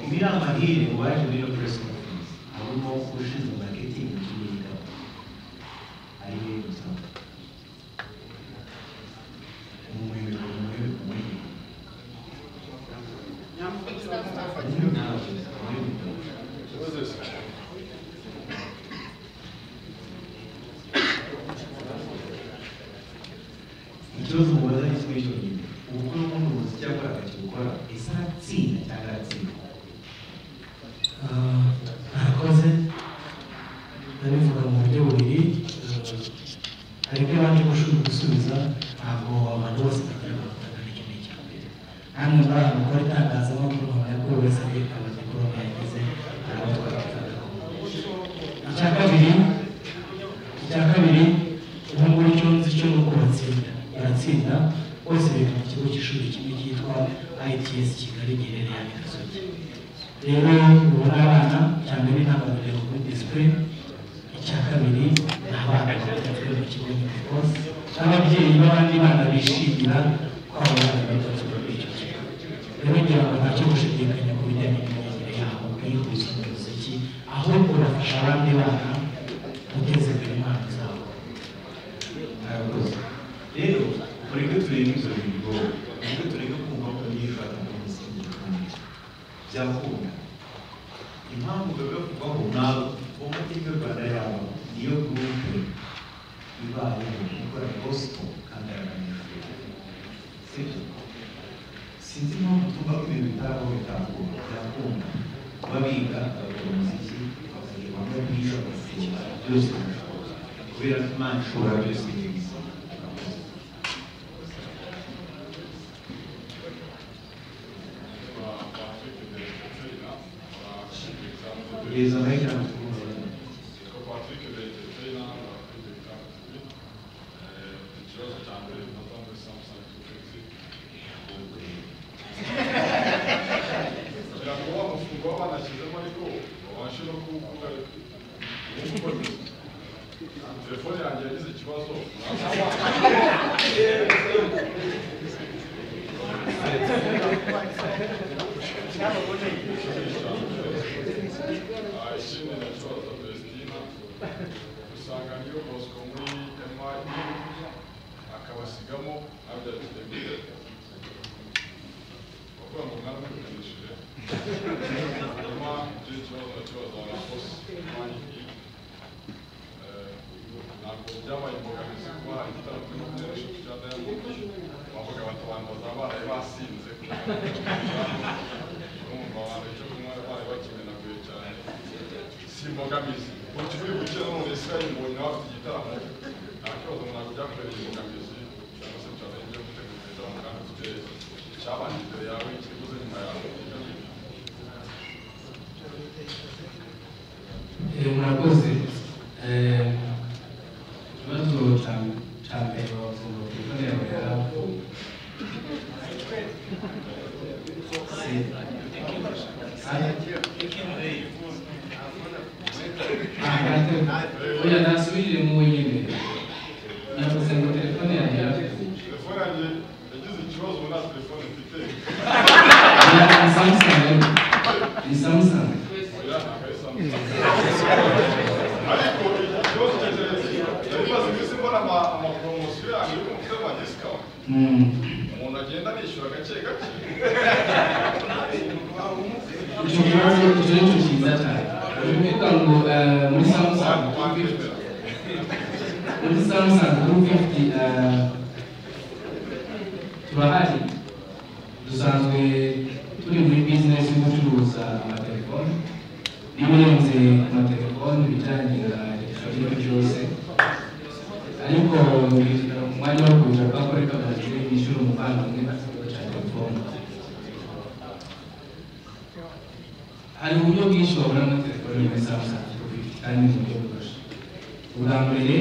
ibiri amahire mu baje muri iyo press conference harimo ushinzwe marketing mu kigo yigamo ari we gusa ikibazo mubaza ni kimwe cyonyine ubukuru n'umuntu umuziki yakora akakibukora ese aratsinda cyangwa aratsinda arakoze ndabivuga mu buryo bubiri ariko iyo baje gusubiza ntabwo abantu bose bagira amanota n'ikintu cya mbere namwe muri aya makuru itangazamakuru babona ko buri wese yerekana diporome yagize ntabwo twabifataho icya kabiri ubu ngubu icyo nzi cyo ni uko baratsinda bose biga mu kigo cy'ishuri kimwe cyitwa ITS Kigali giherereye hano i Gasogi rero ubona abana cya mbere ntabwo bareba kuri disipurine icya kabiri ni abana bagatwe mu kigo cy'ubuvuzi n'ababyeyi b'abandi bana bishimira ko abo bana bitabye muri icyo kigo rero ngira ngo ntacyo gushidikanya ku bijyanye n'imyigire yabo kwihuza mu muziki ahubwo bafasha abandi bana guteza imbere impano zabo arakoze rero mureke turebe ibyo bintu mureke turebe kumva ko yifata mu musingi byakunda impamvu bagavugaho ntabwo umutima w'u Rwanda yabo niyo gurupe ibayeho ikora gospel kandi aragamije sibyo sinzi impamvu tumva ko ibintu bitaraho bitakunda byakunda kuba biga bagakora umuziki bakagira bamwe bwiza bagatekereza byose birashoboka kubera ko Imana ishobora byose neza. Les oreilles dans le telefone yanjye yagize ikibazo ikindi nakibazo Palestina usanga niyo Bosco muri MI akabasigamo abyateguye kuko ngo mwana mukanishije nyuma ikibazo nakibazo abakozi ntabwo byabaye imbogamizi kuba hari igitaramo cyo gukoresha cya Diamond bavuga bati abantu bazaba baraye basinze urumva abantu icyo kunywa bari bakimenaguye cyane si imbogamizi uti uri gukina none Israel mbonye nawe afite igitaramo nta kibazo ntabwo byakubereye imbogamizi cyangwa se cyane ibyo gutegura igitaramo kandi ufite icyabanje imbere yawe ikiguze nyuma yawe murakoze ikibazo cya mbere bavuga ngo telefone yawe yarapfuye oya nasubiremo wenyine navuze ngo telefone yanjye yarapfuye. Telefone yanjye yagize ikibazo na telefone mfite ni Samsung ariko ikibazo cyari iminsi mbona amapromosiyo yanjye yo mufite ama discount umuntu agenda anishyura gake gake icyo kibazo icyo nicyo cyiza cyane bivuga ngo muri Samsung turahari dusanzwe turi muri business yo gucuruza amatelefone n'ibirenze ku matelefone bijyanye na elegitoronike byose ariko umwanya wo kuja bakoreka amajwi bishyura umuvandimwe cya telefone hari uburyo bwinshi wabona muri telefone muri Samsung kandi ni uburyo bworoshye. Ubwa mbere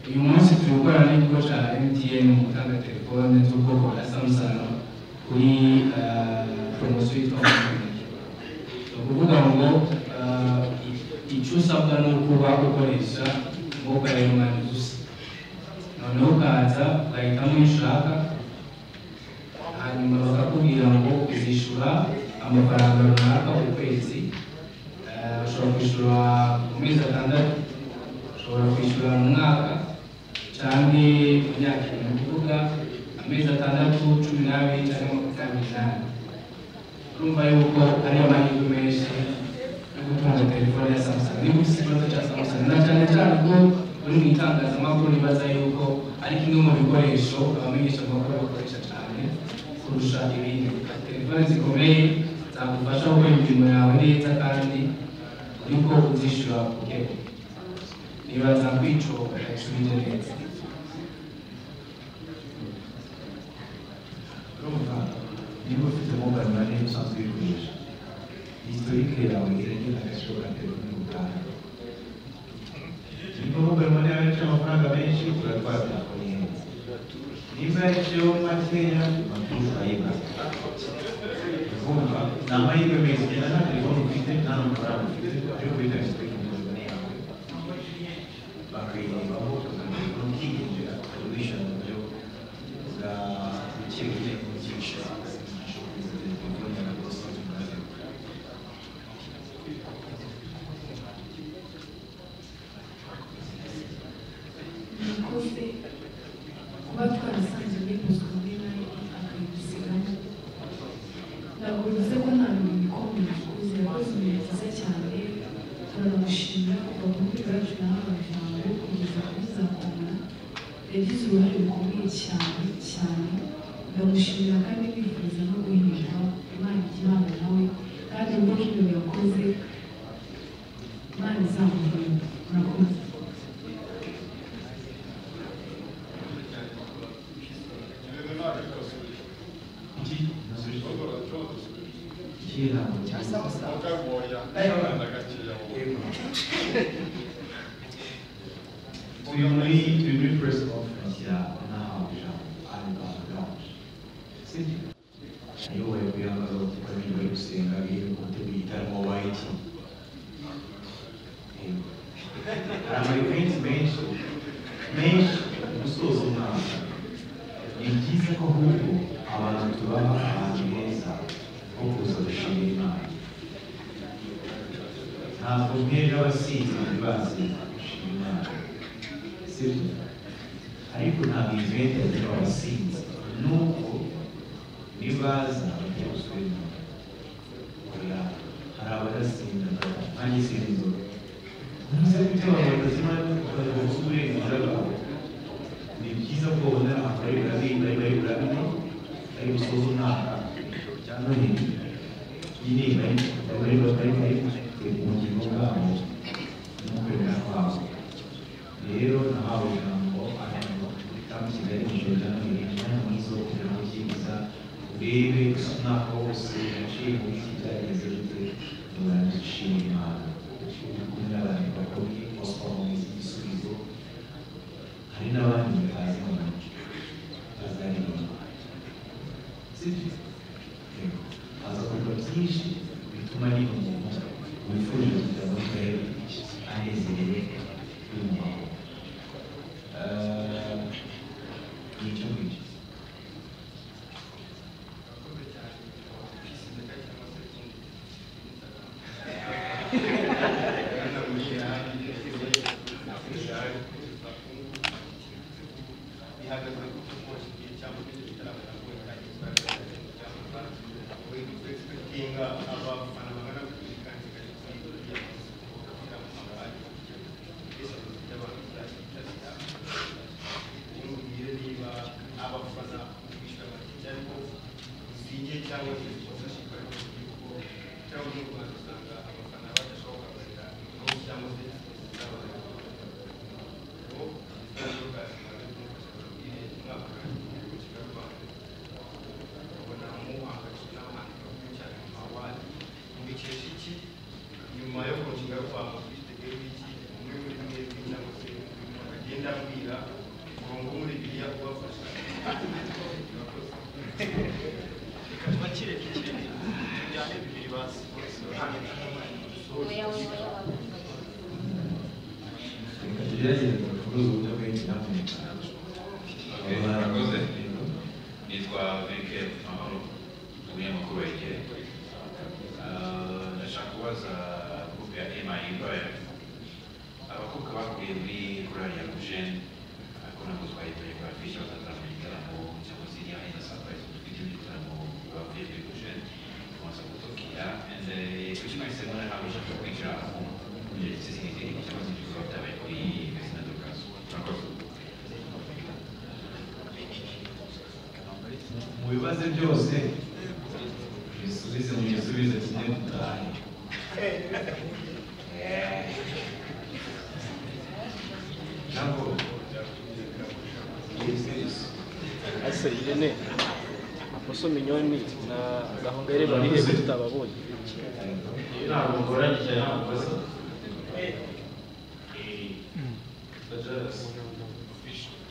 uyu munsi turi gukorana n'ikigo cya MTN mu gutanga telefone z'ubwoko bwa Samsung kuri poromosiyo yitwa Mobility. Ni ukuvuga ngo icyo usabwa ni ukuba ukoresha mobile money gusa, noneho ukaza ugahitamo iyo ushaka hanyuma bakakubwira ngo uzishyura amafaranga runaka ku kwezi. Ushobora kwishyura mu mezi atandatu, ushobora kwishyura mu mwaka cyangwa mu myaka ibiri, ni ukuvuga amezi atandatu, 12 cyangwa 28. Urumva yuko ari amahirwe menshi yo gutunga telefone ya Samsung. Niba ufite ikibazo cya Samsung na cyane cyane ko uri mu itangazamakuru nibaza yuko ari kimwe mu bikoresho abamenyesha amakuru bakoresha cyane kurusha ibindi. Telefone zikomeye zagufasha gukora imirimo yawe neza kandi yuko uzishyura buke. Nibaza kwico usubije neza. niba ufite mobile money usanzwe uyikoresha historike yawe iragenda agaciro ka telefone ubwayo. Niba mobile money yawe ifite amafaranga menshi uratwara telefone ihenze, niba yaciyeho makeya amakuru urayibwa. Urumva ni amahirwe menshi, genda nta telefone ufite nta n'amafaranga ufite yo kubita historike mobile money yawe bakayirebaho ukigendera wishyura mu buryo bwa bukeye byinshi. Murakoze kuba twarasanze Bosco muri nayo akayidusigamo. Ntabwo bivuze ko nta bintu bikomeye yakoze, yakoze ibintu byiza cyane. Turamushimira kuva ku rwego rwacu n'abajyango kugeza kuri Zakona, yagize uruhare rukomeye cyane cyane. Ndamushimira kandi bifuza no guhindura Imana ikibana nawe kandi ubwo ibintu yakoze turi muri press conference ya nahawe ijambo ari background sibyo iyo bari kuyambaza bati bari gusenga biri gutegura igitaramo white hari ama-events menshi gusoza umwaka ni byiza ko ahubwo abantu tubaha ahantu heza ho kuza gushimira Imana ntabwo mwebwe abasinzi bari bazi gushimira Imana sibyo ariko ntabwo event yagira abasinzi nuko nibaza bagiye gusubira oya hari abadasinda nanjye sinzi inzoga ntuze gutyo abantu batazimana bafite uburenganzira bwabo ni byiza ko babona ahantu bari burabine bari gusoza umwaka cyangwa nyine bari ubugingo bwabo no kwemera kwabo rero nahawe ijambo abantu cyangwa Kigali mu ijoro rya Noheli umwanya mwiza wo kugira ngo byibuza urebe umwaka wose yaciye mu iki byagenze bite umuntu dushima Imana kumwe n'abantu bakomeye bakomeza igisubizo hari n'abandi batazi mu muco bazaririmba sibyo haza kuba byinshi bituma niba umuntu wifuje kugira ngo Noheli anezerewe yumvaho nicyo ngicyo Murakoze nitwa Venke Mahoro umunyamakuru wa Ikere ndashaka kubaza groupe ya MI Empire abakobwa bakuriye muri korali ya Goshen ariko ntabwo twahitaye kwa afishe bazatanga igitaramo cyangwa se iriya ina surprise dufite igitaramo bavuye muri Goshen tumaze gutokira and kuki nahisemo nahawe ijambo kwicara aho ndetse sinigeze cyangwa se ibikorwa byabaye kuri Vesina Dorcas murakoze mu bibazo byose bisubize mu gisubizo kimwe dutahe ntabwo ase Irene Aposo Mignoni na Gahongayire bari he tutababonye ntabwo ngoranye cyane namukoze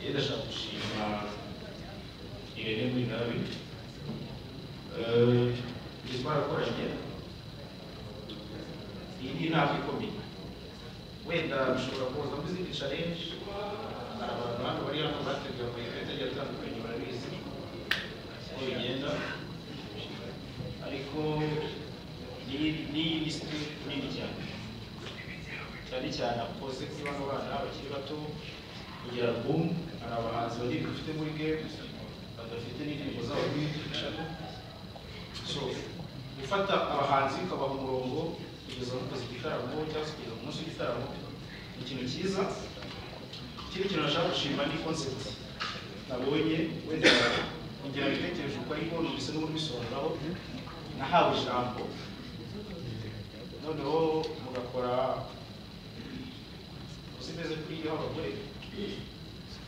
ndashaka gushima Irene muri nabi twarakoranye iyi ntabwo ikomeye wenda bishobora kuza muri izindi challenge hari abantu hano bari hano bateguye amayiventi agiye atandukanye barabizi uko bigenda ariko ni lisite nini cyane cyane akoze kuri bano bana bakiri bato kugira album hari abahanzi babiri dufite muri game badafite n'indirimbo zabo bw'ibishaka so gufata abahanzi ukabaha umurongo kugeza mukoze igitaramo cyangwa se kugeza ku munsi w'igitaramo ni ikintu cyiza. Ikindi kintu nashaka gushima ni concept nabonye wenda kugira ibitekerezo uko ariko numvise n'uburyo bisobanuraho nahawe ijambo noneho mugakora uzimeze kuri iyo abagore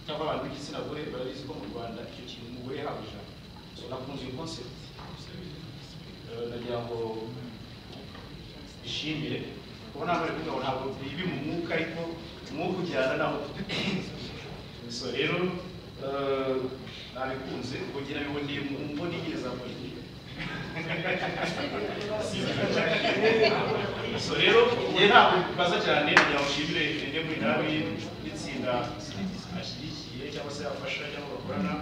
cyangwa abantu b'igitsina gore barabizi ko mu Rwanda icyo kintu umugore yahawe ijambo so nakunze iyo concept nagira ngo dushimire kuko ntabwo ari kuvuga ngo ntabwo bibi mu mwuka ariko umwuka ujyana naho so rero nabikunze kugira ngo ndi mu nigeza muri so rero njye ntabwo baza cyane kugira ngo nshimire ende muri nabi itsinda ashyigikiye cyangwa se afasha cyangwa bakorana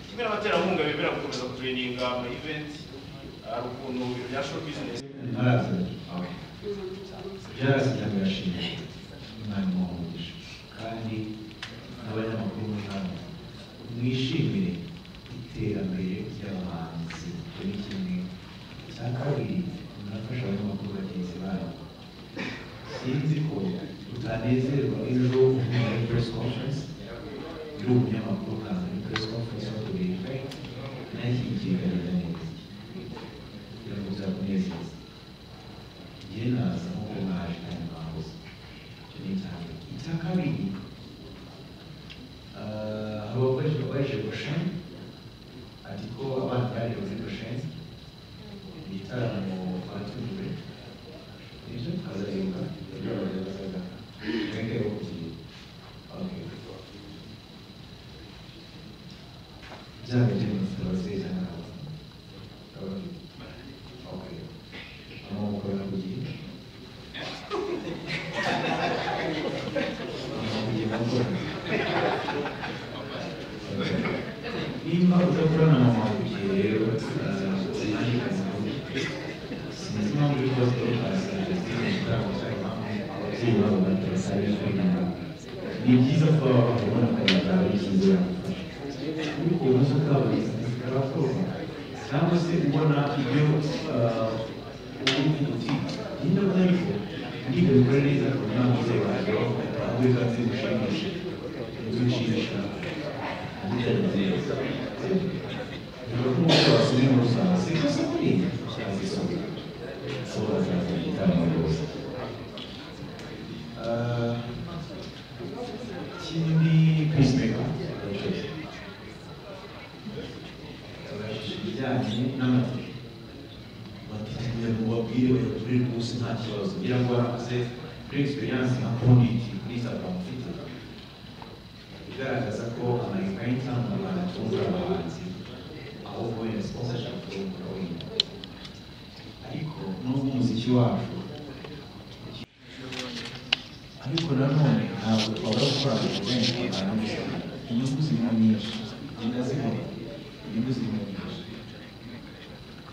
kimwe n'abaterankunga bemera gukomeza kutureninga ama event hari ukuntu ibintu bya show business byarasigaye birashimye Imana imuhumurije kandi n'abanyamakuru muri hano mwishimire iterambere ry'abahanzi icyo ni kimwe icya kabiri munafasha abanyamakuru bagenzi banyu sinzi ko utanezerwa ejo uvuye muri press conference uri umunyamakuru ukaza muri press conference bakubwira nashyigikiye gahunda neza kugira ngo uzakunezeze njye naza nk'uko mwaje kandi mwahoze icyo ni icya mbere icya kabiri hari abaje gushanya ati ko abana bari muri gushanya igitaramo twatumiwe nibyo tukazareba ibyo bazaga mwenge wo kugira byaba biri mu tubaze cyangwa amaboko kugira nimba udakorana na mama kugira rero sinzi impamvu y'uko ababyeyi babo batasabye kwirinda ni byiza ko babona akayaga bishyize bagufasha kuko umunsi ukaburiza abakorwa cyangwa se ubona ibyo uti nimba ariko nibyo bikora neza ku nama ze waje aho ikaze gushimisha gushimisha nk'uko wasomye mu rusange si gusa kuri cyangwa isoko so bazaza igitaramo rwose ikindi peacemaker ibijyanye n'amategeko kugira ngo babwire kuri rwose nta kibazo kugira ngo barakoze kuri experience nka ponditi kuri Instagram ufite igaragaza ko amayikanyi cyangwa mu Rwanda tumva abahanzi aho kubera sponsorship turumva wenda ariko n'ubwo umuziki wacu ariko nanone ntabwo twabura gukora ngo benshi abantu inyungu zirimo nyinshi zigenda zibona inyungu zirimo nyinshi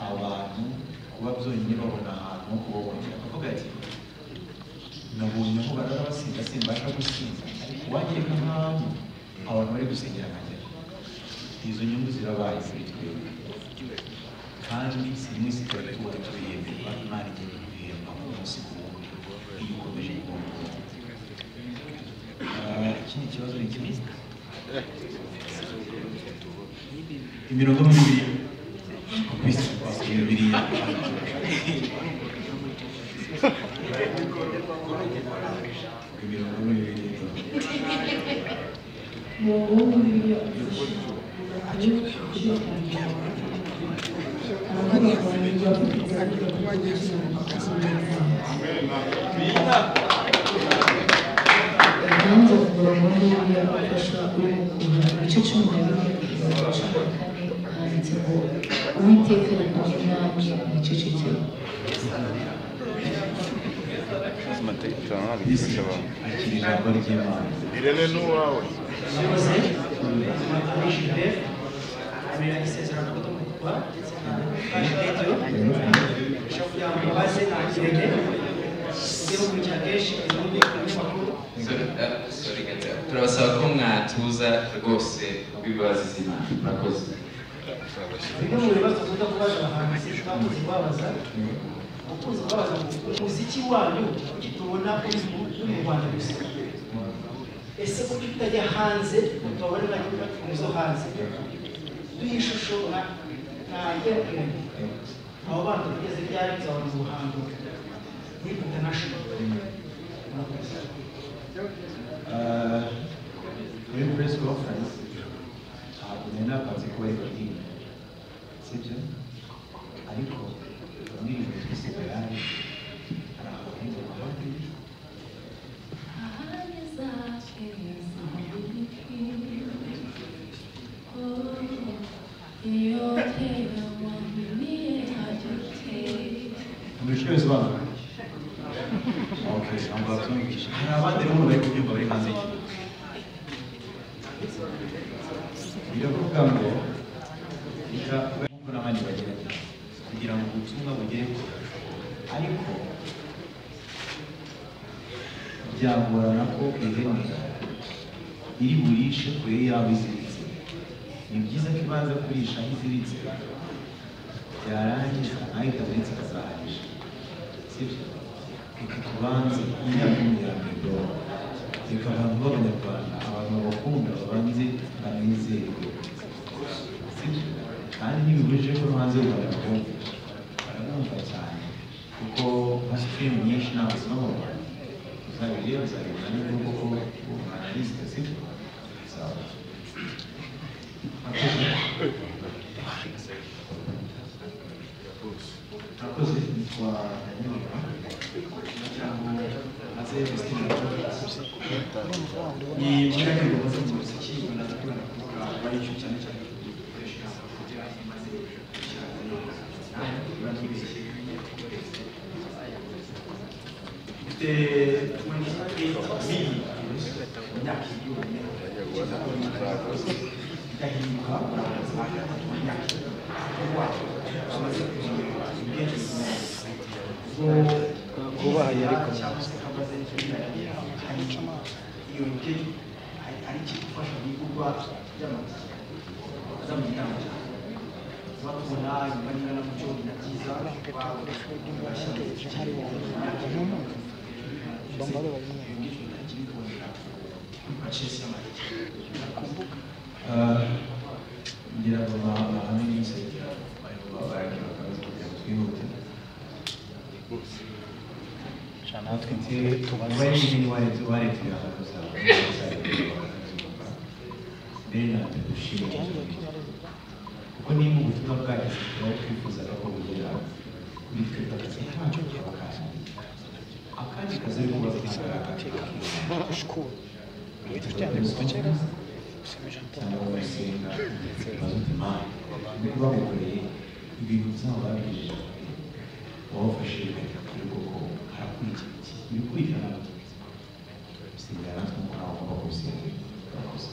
abantu kuba byonyine babona ahantu ho kubabonera bakavuga ati nabonye aho barara basinda simbasha gusinda ariko wagireka nk'ahantu abantu bari gusengera akagera izo nyungu zirabaye kuri twebwe kandi zimwe zikaba tuba tuyemera Imana igiye kubihemba umunsi ku wundi iyo ukomeje kumva ikindi kibazo ni kimwe imirongo mibiri biriya imirongo mibiri Irene n'uwawe turabasaba ko mwatuza rwose bibaza izina murakoze bimwe mu bibazo tuza kubaza abahanzi twakoze kubabaza ukunze kubabaza umuziki wanyu kuki tubona uri mu Rwanda gusa ese kuki tutajya hanze tubabona zo hanze duha ishusho nka yerekanye abo bana tugeze ryari nzabona ubuhango muri international muri press conference ntabwo nari napanze kuba ibintu sibyo ariko bamwe mu twisigaye hari abantu babyumvishe hari abandi rero bari kubyumva bari hanze y'igihugu biravuga ngo reka nk'uko n'abandi bagerageza kugira ngo ubutumwa bugere kure ariko byagorana ko ihene iri burishe kure yaba iziritse ni byiza ko ibanza kurisha aho iziritse byarangiza nayo itaziritse ikazaharisha sibyo reka tubanze imyaka y'umunyarwanda reka abantu b'abanyarwanda abantu babakunda babanze banezerwe sibyo kandi ntibibujije ko no hanze y'u Rwanda bakumva baramwumva cyane kuko nka filime nyinshi ntabwo ziba mu Rwanda uzabireba uzabibona niba koko umanalisite sibyo Akoze nitwa Nyuma cyangwa maze Christine ni mwaka w'ubuvuzi mu muziki unazakora kuvuga bari cyo cyane cyane gukoresha kugira maze de 28 kubaha yari iyo nge ari kifasha bikorwa by'amazi bakubona imbanira mu cyo nakiza ngira ngo amahame y'isengera barimo baragira akazi kugira ngo twihute natwe tubaye n'ibindi waretuye akagusa mbere natwe dushimira kuko niba ubutumwa bwageze tuba twifuzaga ko bugera kuri twe bakazi ntacyo bakandi akandi kazi ariko bazagaragara cyangwa basenga bazutuma nuko bamukoreye ibintu byabo babigejeje wabafashije kuri koko harakurikira iki ibikurikirana bisigara natwe nk'uko nawe ugomba kubisenga murakoze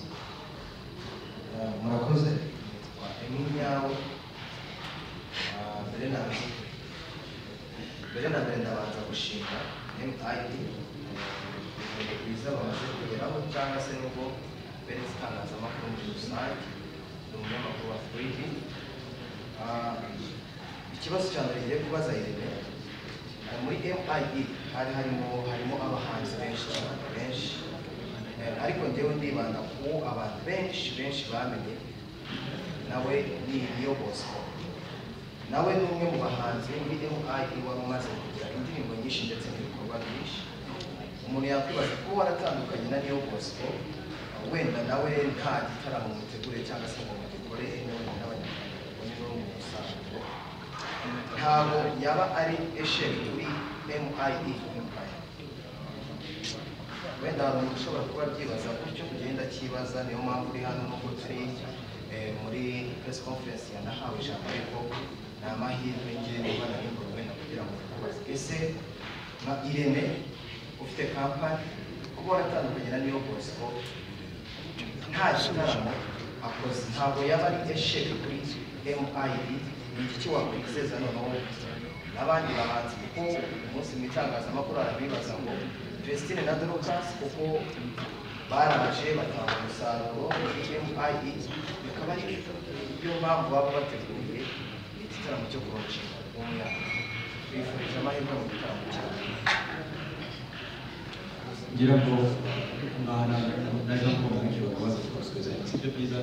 murakoze yawe mbere na mbere ndabanza gushinga MID bwiza bamaze kugeraho cyangwa se n'ubwo mbere itangazamakuru muri rusange ni umunyamakuru wa Free ikibazo cya mbere ngiye kubaza Irene muri MID harimo abahanzi benshi ariko njyewe ndibanda ku abantu benshi bamenye nawe ni Niyo Bosco nawe ni umwe mu bahanzi muri MID wari umaze kugira indirimbo nyinshi ndetse n'ibikorwa byinshi umuntu yakwibaza ko waratandukanye na Niyo Bosco wenda nawe nta gitaramo mutegure cyangwa se ngo mugikore n'abanyarwanda babone no mu musango ntabwo yaba ari esheri kuri MID wenda hari umuntu ushobora kuba byibaza gutyo kugenda akibaza niyo mpamvu uri hano nubwo turi muri press conference yanahawe ijambo ariko ni amahirwe ngiye niba nabikora wenda kugira ngo tukubaze ese nka Irene ufite kampani kuba waratandukanye na Niyo Bosco nta gitaramo akoze ntabwo yaba ari esheri kuri MID ni iki wakwizeza noneho n'abandi bahanzi kuko umunsi mu itangazamakuru arabibaza ngo Christine na Dorcas kuko baraje batanga umusaruro muri MID bikaba ari yo mpamvu baba bateguye igitaramo cyo kurushinga umwaka bifurije amahirwe mu gitaramo cyane ngira ngo umwana naje kumva nk'icyo babaza twasubiza sibyo byiza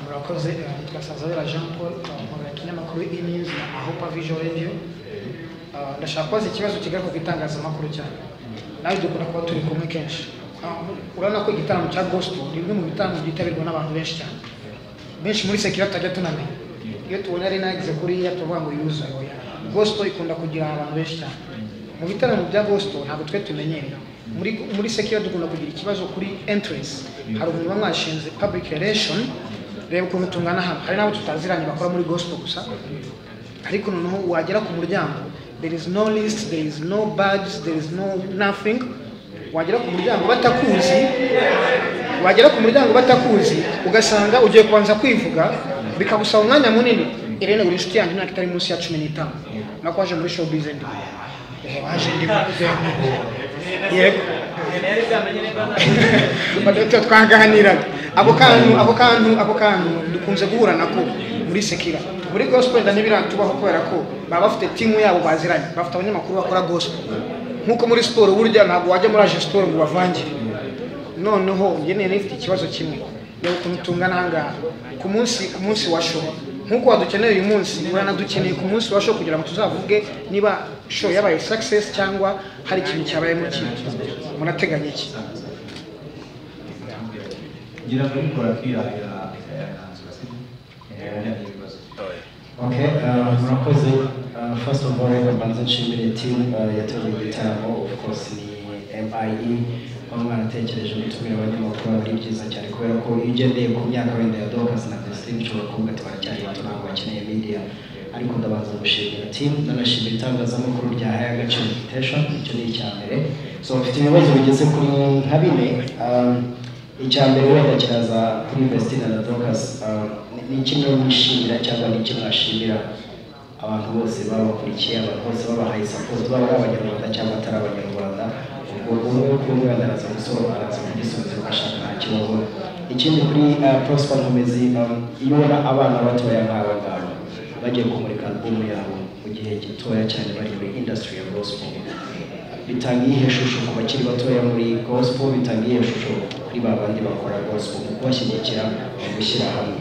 murakoze nitwa Sazabera Jean Paul nkora ikinyamakuru E-News na Ahopa Visual Radio ndashaka kubaza ikibazo kigaruka ku itangazamakuru cyane nawe dukunda kuba turi kumwe kenshi urabona ko igitaramo cya gospel ni bimwe mu bitaramo byitabirwa n'abantu benshi cyane benshi muri sekira tutajya tunamenya iyo tubona ari nagize kuriya tuvuga ngo yuzuye oya gospel ikunda kugira abantu benshi cyane mu bitaramo bya gospel ntabwo twe tumenyereye muri sekira dukunda kugira ikibazo kuri entrance hari umuntu mwashinze public relation reba ukuntu tungana hano hari n'abo tutaziranye bakora muri gospel gusa ariko noneho wagera ku muryango there is no list, there is no badge, there is no nothing. Wagera ku muryango batakuzi ugasanga ugiye kubanza kwivuga bikagusaba umwanya munini. Irene uri inshuti yanjye imyaka itari munsi ya 15 nako waje muri showbiz ndi waje ndi yego badoto twaganira abo kantu dukunze guhura nako muri Sekira muri gospel ndanibiratubaho kubera ko baba bafite team yabo baziranye, bafite abanyamakuru bakora gospel nkuko muri sport burya ntabwo wajya muri age sport ngo bavangire. Noneho njye nifite ikibazo kimwe rero ukuntu tungana hanga ku munsi wa show nkuko wadukeneye uyu munsi uranadukeneye ku munsi wa show kugira ngo tuzavuge niba show yabaye success cyangwa hari ikintu cyabaye mu kintu munateganya iki. ngira ngo ikora kwirahira Okay, murakoze. First of all, mbanza nshimire team yateguye igitaramo, of course ni MIE aho mwaratekereje gutumira abanyamakuru ari byiza cyane kubera ko iyo ugendeye ku myaka wenda ya Dorcas na Christine ushobora kuvuga ati baracyari bato ntabwo bakeneye media, ariko ndabanza gushimira team nanashimira itangazamakuru ryahaye agaciro invitation, icyo ni icya mbere. So mfite ibibazo bigeze kuri nka bine. Icya mbere wenda kiraza kuri Christine na Dorcas, ni kimwe mwishimira cyangwa ni kimwe mwashimira abantu bose babakurikiye, abantu bose babahaye support, baba abanyarwanda cyangwa atari abanyarwanda, ubwo kumwe ndaraza araza kugisubiza ugashaka nta kibazo. Ikindi kuri Prosper Nkomezi, iyo ubona abana batoya nk'aba ngaba bagiye kumurika album yabo mu gihe gitoya cyane bari muri industry ya gospel, bitanga iyihe shusho ku bakiri batoya muri gospel, bitanga iyihe shusho kuri ba bandi bakora gospel mu kubashyigikira mu gushyira hamwe.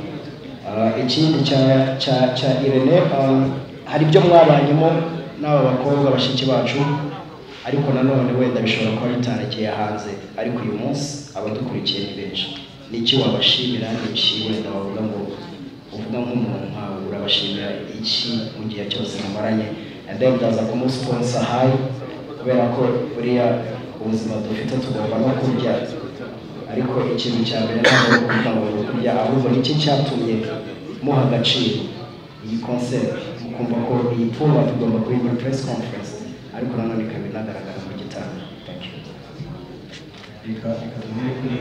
Ikindi cya Irene, hari ibyo mwabanyemo n'aba bakobwa bashiki bacu, ariko nanone wenda bishobora kuba bitaragiye hanze, ariko uyu munsi abadukurikiye ni benshi. Ni iki wabashimira, ni iki wenda wavuga ngo uvuga nk'umuntu nkawe urabashimira iki mu gihe cyose mumaranye, and then ndaza kumusponsor hayi kubera ko buriya ubuzima dufite tugomba no kurya, ariko ikintu cya mbere ntabwo ari ukuvuga ngo kurya, ahubwo ni iki cyatumye muha agaciro iyi concept mukumva ko iyi pfuba tugomba kuri muri press conference ariko nanone ikaba inagaragara mu gitaramo. Thank you. Ikabire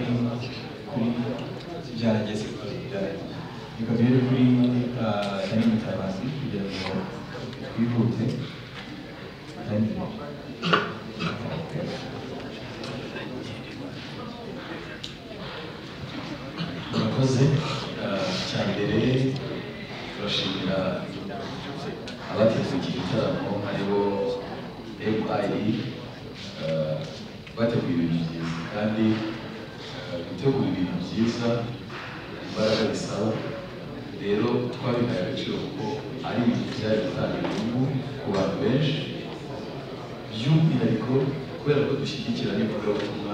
kuri byarageze ikabire kuri Dani Mutabazi kugira ngo twihute. Murakoze. Icya mbere turashimira abateguye iki gitaramo aribo MIE, bateguye ibintu byiza kandi gutegura ibintu byiza imbaraga bisaba, rero twabihaye agaciro kuko ari ibintu byari gutanga inyungu ku bantu benshi, by'umwihariko kubera ko dushyigikira n'ivugabutumwa,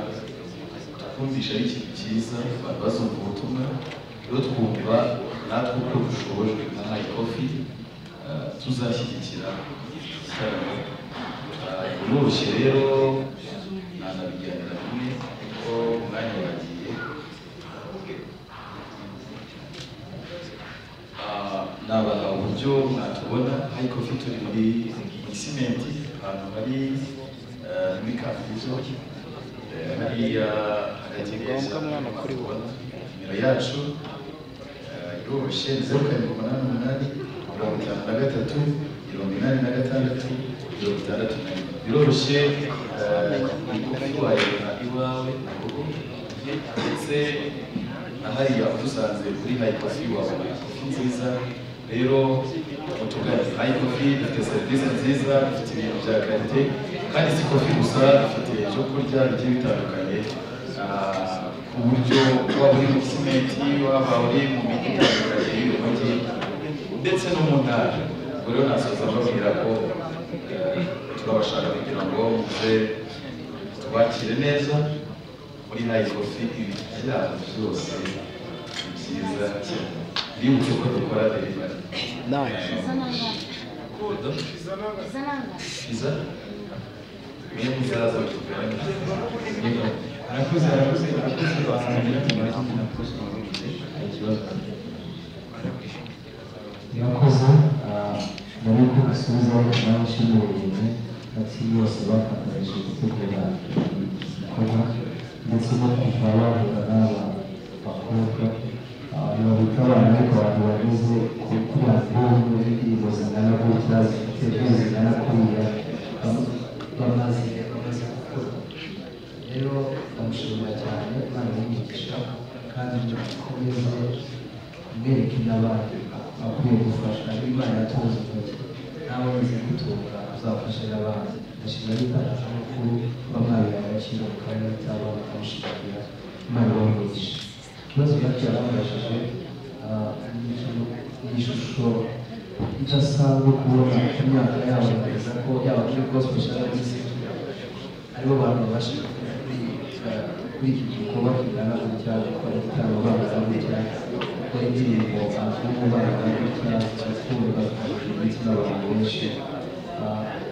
twumvisha ari ikintu cyiza abantu bazumva ubutumwa, rero twumva natwe uko dushobojwe nka High Coffee tuzashyigikira igitaramo. Biroroshye rero nanabiganira rimwe kuko umwanya wagiye. Nabaha uburyo mwatubona High Coffee turi muri simenti ahantu hari muri Kabuzo hariya hagati neza nimero yacu iroroshye 0788 53 biroroshye kutwayibona iwawe ndetse hariya udusanze kuri High Coffee wabona kofi nziza. Rero utugane High Coffee ifite serivisi nziza, ifite ibintu bya karite kandi si kofi gusa, ifite ibyo kurya bigiye bitandukanye ku buryo waba uri mu simenti, waba uri mu mijyi itandukanye y'umujyi ndetse no mu ntara. Ubwo rero nasoza mbabwira ko turabashaka kugira ngo muze tubakire neza muri High Coffee. Ibintu byabo byose byiza cyane, bibuke ko dukora delivery. Iza niyo muzaza kutuganira. Arakoze ikibazo asubizaho nawe nshimuriye ati bose bafatanyije gutegura igikorwa ndetse no kuva bavuga n'aba bakobwa ntibabita abana ariko abantu bageze kuri album y'indirimbo zingana gutya zifite views zingana kuriya bamaze gukora rero bamushimira cyane Imana y'umugisha kandi mukomeze kumwereka n'abandi bakwiye gufasha Imana yatunze intoki nawe wize gutunga uzafasha n'abandi ndashimira n'itangazamakuru kuba mwabiha agaciro kandi bitaba bakamushimangira Imana y'umugisha ikibazo nacyo yarabashije ishusho idasanzwe kubona imyaka yabo neza ko yaba muri gospel cyangwa muri secular aribo bantu babashije kuri iki gikorwa kingana gutya gukora igitaramo bangana gutya gukora indirimbo alubumu bangana gutya zikundwa ndetse n'abantu benshi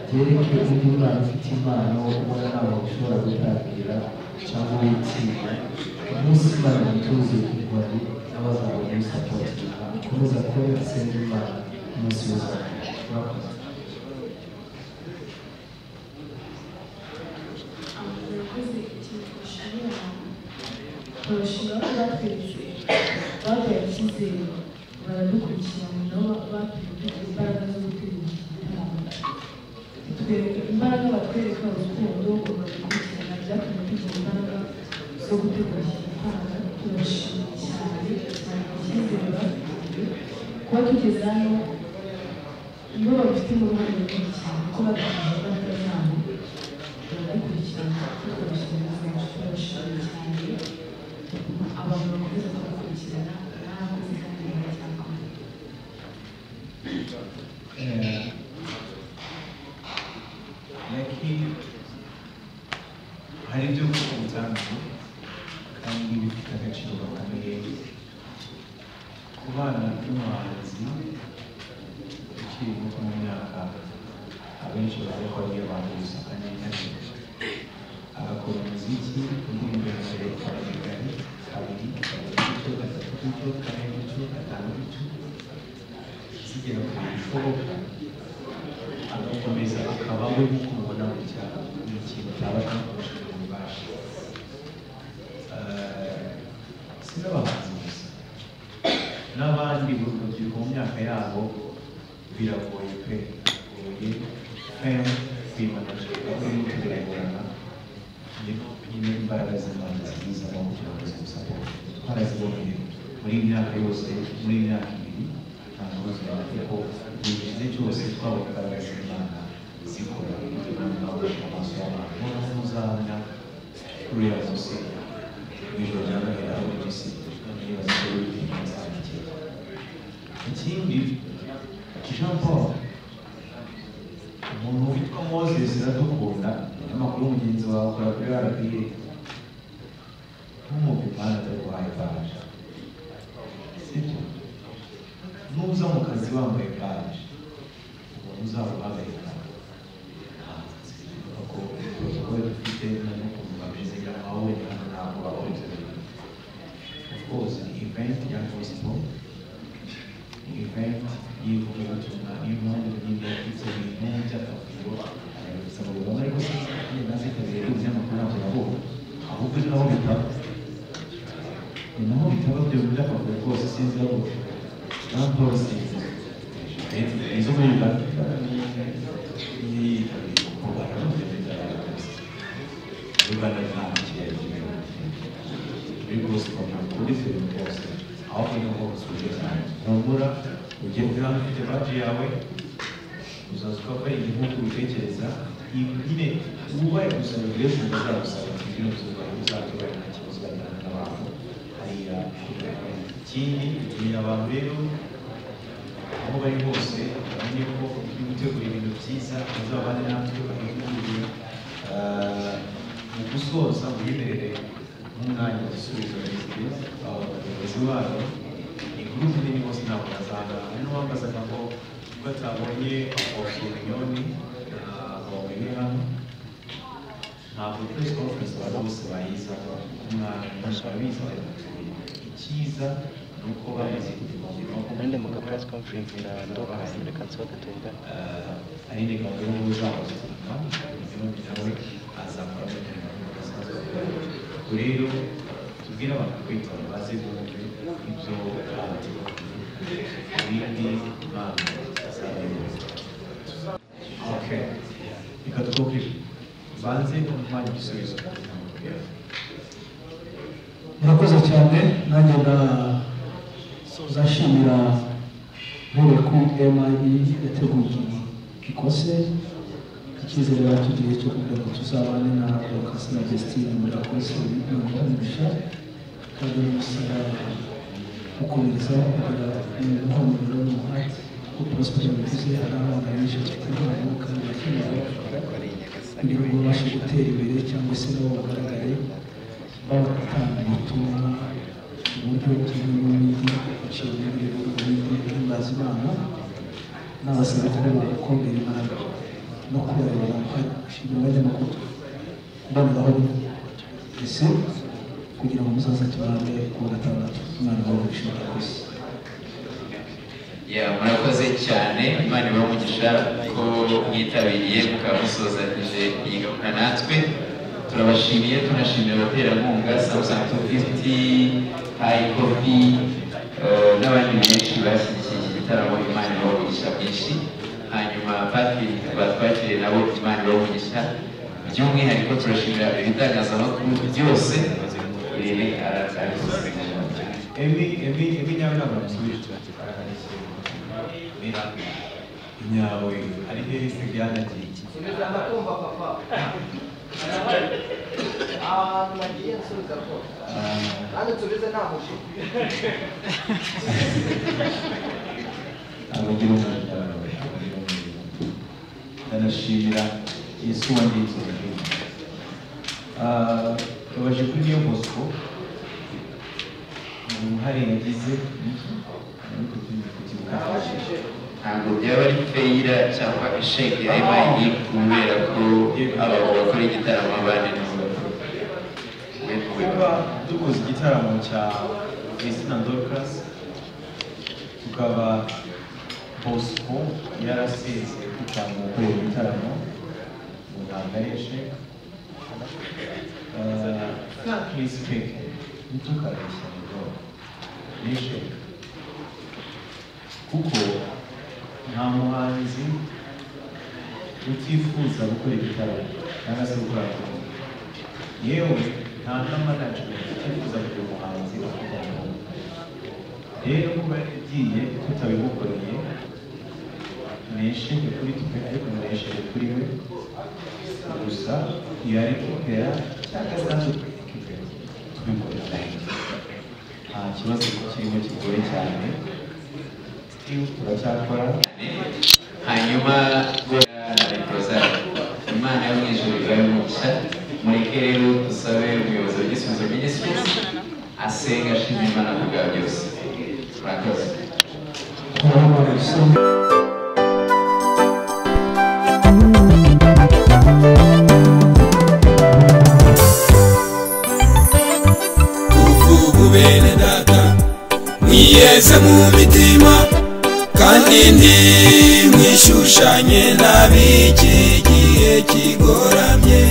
byereke undi mwana ufite impano ubona ntabwo ushobora gutangira cyangwa witsinda umunsi Imana yatuze inkoni n'abazabona muri sapoti ukomeza kuba yasenga Imana umunsi wose murakoze. Murakoze ikintu twashimira turashimira ko batweretse baduhaye icyizere baradukurikirana nabo batwereka imbaraga zo gutegura igitaramo imbaraga batwereka urukundo bagakurikirana byatumye tugira imbaraga zo gutegura iki gitaramo turashimira cyane icyizere batweretse kuba tugeze hano nibo babifitemo uruhare runini cyane ko baduhaye imbaraga zabo baradukurikirana tukabashimira turabashimira cyane abantu bakomeza kubakurikirana n'abakozi kandi baracyakomeye. Lakini hari ibyo umusanzu kandi bifite agaciro gakomeye ku bana n'umuhanzi ukiri muto mu myaka abenshi bavuga ko ari abantu gusa kandi agakora umuziki indirimbo mbere abanyarwanda kabiri gutyo gatatu gutyo kane gutyo gatanu gutyo zigera ku bishoboka agakomeza akaba we nk'uko mubona gutya ni ikintu cyaba kimukoresha mu bubasha si n'abahanzi gusa n'abandi urubyiruko mu myaka yabo biragoye pe biragoye femu kwimanaje aho iri biragorana nyine imbaraga z'Imana zizamo kugira ngo zimusapore twarazibonye muri iyi myaka yose muri iyi myaka ibiri ntabwo buzima kuko buri gihe cyose twabonye imbaraga z'Imana zikora kugira ngo nabashe amaso y'abantu noneho muzamya kuri uriya munsi w'ijoro rya noheli aho igisi nibaza ko w'igihe nzamukira ikindi Jean Paul umuntu witwa Moses Iradukunda amakuru y'umugenzi wawe ukora kuri RBA nk'umuntu Imana ataguhaye baje sibyo nuza mu kazi wambaye baje ubona uzaba uhagarika kuko wowe dufite n'ukuntu bameze nk'aho wenda ntabwo bakora ibyo bintu of course ni event ya gospel ni event y'ivugabutumwa niyo mpamvu nyine ibyo bintu by'akavuyo bisaba ngo bamwe ariko sinzi nazitabiriye ibinyamakuru ntabwo nabonye ahubwo ni naho bitaba ni naho bitaba byo by'akavuyo rwose sinzi aho Jean Paul sinzi izo muri Uganda Uganda nta kirere muri gospel kuri filime rwose aho kugira ngo usubire cyane ntubura ugiye kuri hano ufite baji yawe uzaza ukava igihugu ubitekereza nyine ubaye gusaba ibirego uzagusaba ibintu uzatura nta kibazo bajyana n'abantu hariya ikindi kugira abantu rero aho bari hose bamenye ko gutegura ibintu byiza bazabane natwe bahinduriye mu gusoza muyemerere nk'umwanya w'igisubizo abayobozi babo gurupe nini bose ntabwo bazangana hari n'uwambazaga ngo batabonye abakozi miliyoni babonye hano ntabwo press conference abantu bose bayizamo umwana barabizi icyiza ni uko bamaze kugira ngo press conference ndo reka nsohoke tuvugane ari ni gahunda y'ubuzamuzi nawe azakora rero tubwire abantu kwitora baze bumve ibyo ibindi mpamvu okay reka tukubwire banze umwanya igisubizo murakoze cyane nanjye ndashimira rero ku MIE yateguye ikose icyizere batugiriye cyo kugira ngo tuzabane na Dorcas na Vestine muri akose y'umugisha kandi n'umusara gukomereza kugira umuhamuro n'umuhati ko Prosper bivuze ari abana benshi twitwara kandi bakeneye kugira ngo babashe gutera imbere cyangwa se nabo bagaragare batanga ubutumwa uburyo bw'ibintu biciye muri guhimbaza Imana n'abasaba ko bakomera Imana no kubareba gushyira abanyamakuru mboneraho ese kugira ngo muzaza tubane ku wa gatandatu Imana ibahe umugisha kose murakoze cyane Imana ibahe umugisha ko mwitabiriye mukaba musozanije iyi gahunda natwe turabashimiye tunashimira abaterankunga Samsung 250 High Coffee n'abandi benshi bashyigikiye iki gitaramo Imana ibahe umugisha byinshi hanyuma Patrick batwakiriye nabo Imana ibahe umugisha by'umwihariko turashimira ibitangazamakuru byose rero arakoze Emi nyawe ntabwo musubije nyawe ari hehe se byanagiye ndakumva papa ahantu nagiye nsubiza ko kandi nsubize nta mushi abagira umugisha ndanashimira Yesu wanditse yabaje kuri niyo Bosco uruhare yagize ntabwo byaba ari feyira cyangwa isheke ya MIE kubera ko aba bakora igitaramo abandi kuba dukoze igitaramo cya Vestine na Dorcas tukaba Bosco yaraseze kutanga gukora igitaramo mu Rwanda yeshe frankly speaking ntitukabeshya ngo yeshe kuko nta muhanzi utifuza gukora igitaramo cyangwa se gukora album yewe nta n'amanagement utifuza kugira umuhanzi bakujyana rero kuba yagiye tutabimukoreye tunesheje kuri twe ariko tunesheje kuri we gusa yarekupera cyangwa se natwe tubikorera nta kibazo kirimo kigoye cyane turacyakora hanyuma na reprosari Imana yo mu ijuru ibahe umugisha mureke rero dusabe umuyobozi w'igisubizo Ministries asenga ashima Imana ku bwa byose murakoze kuvuga bene data mwiyeze mu mitima kandi ntimwishushanye n'ab'iki gihe kigoramye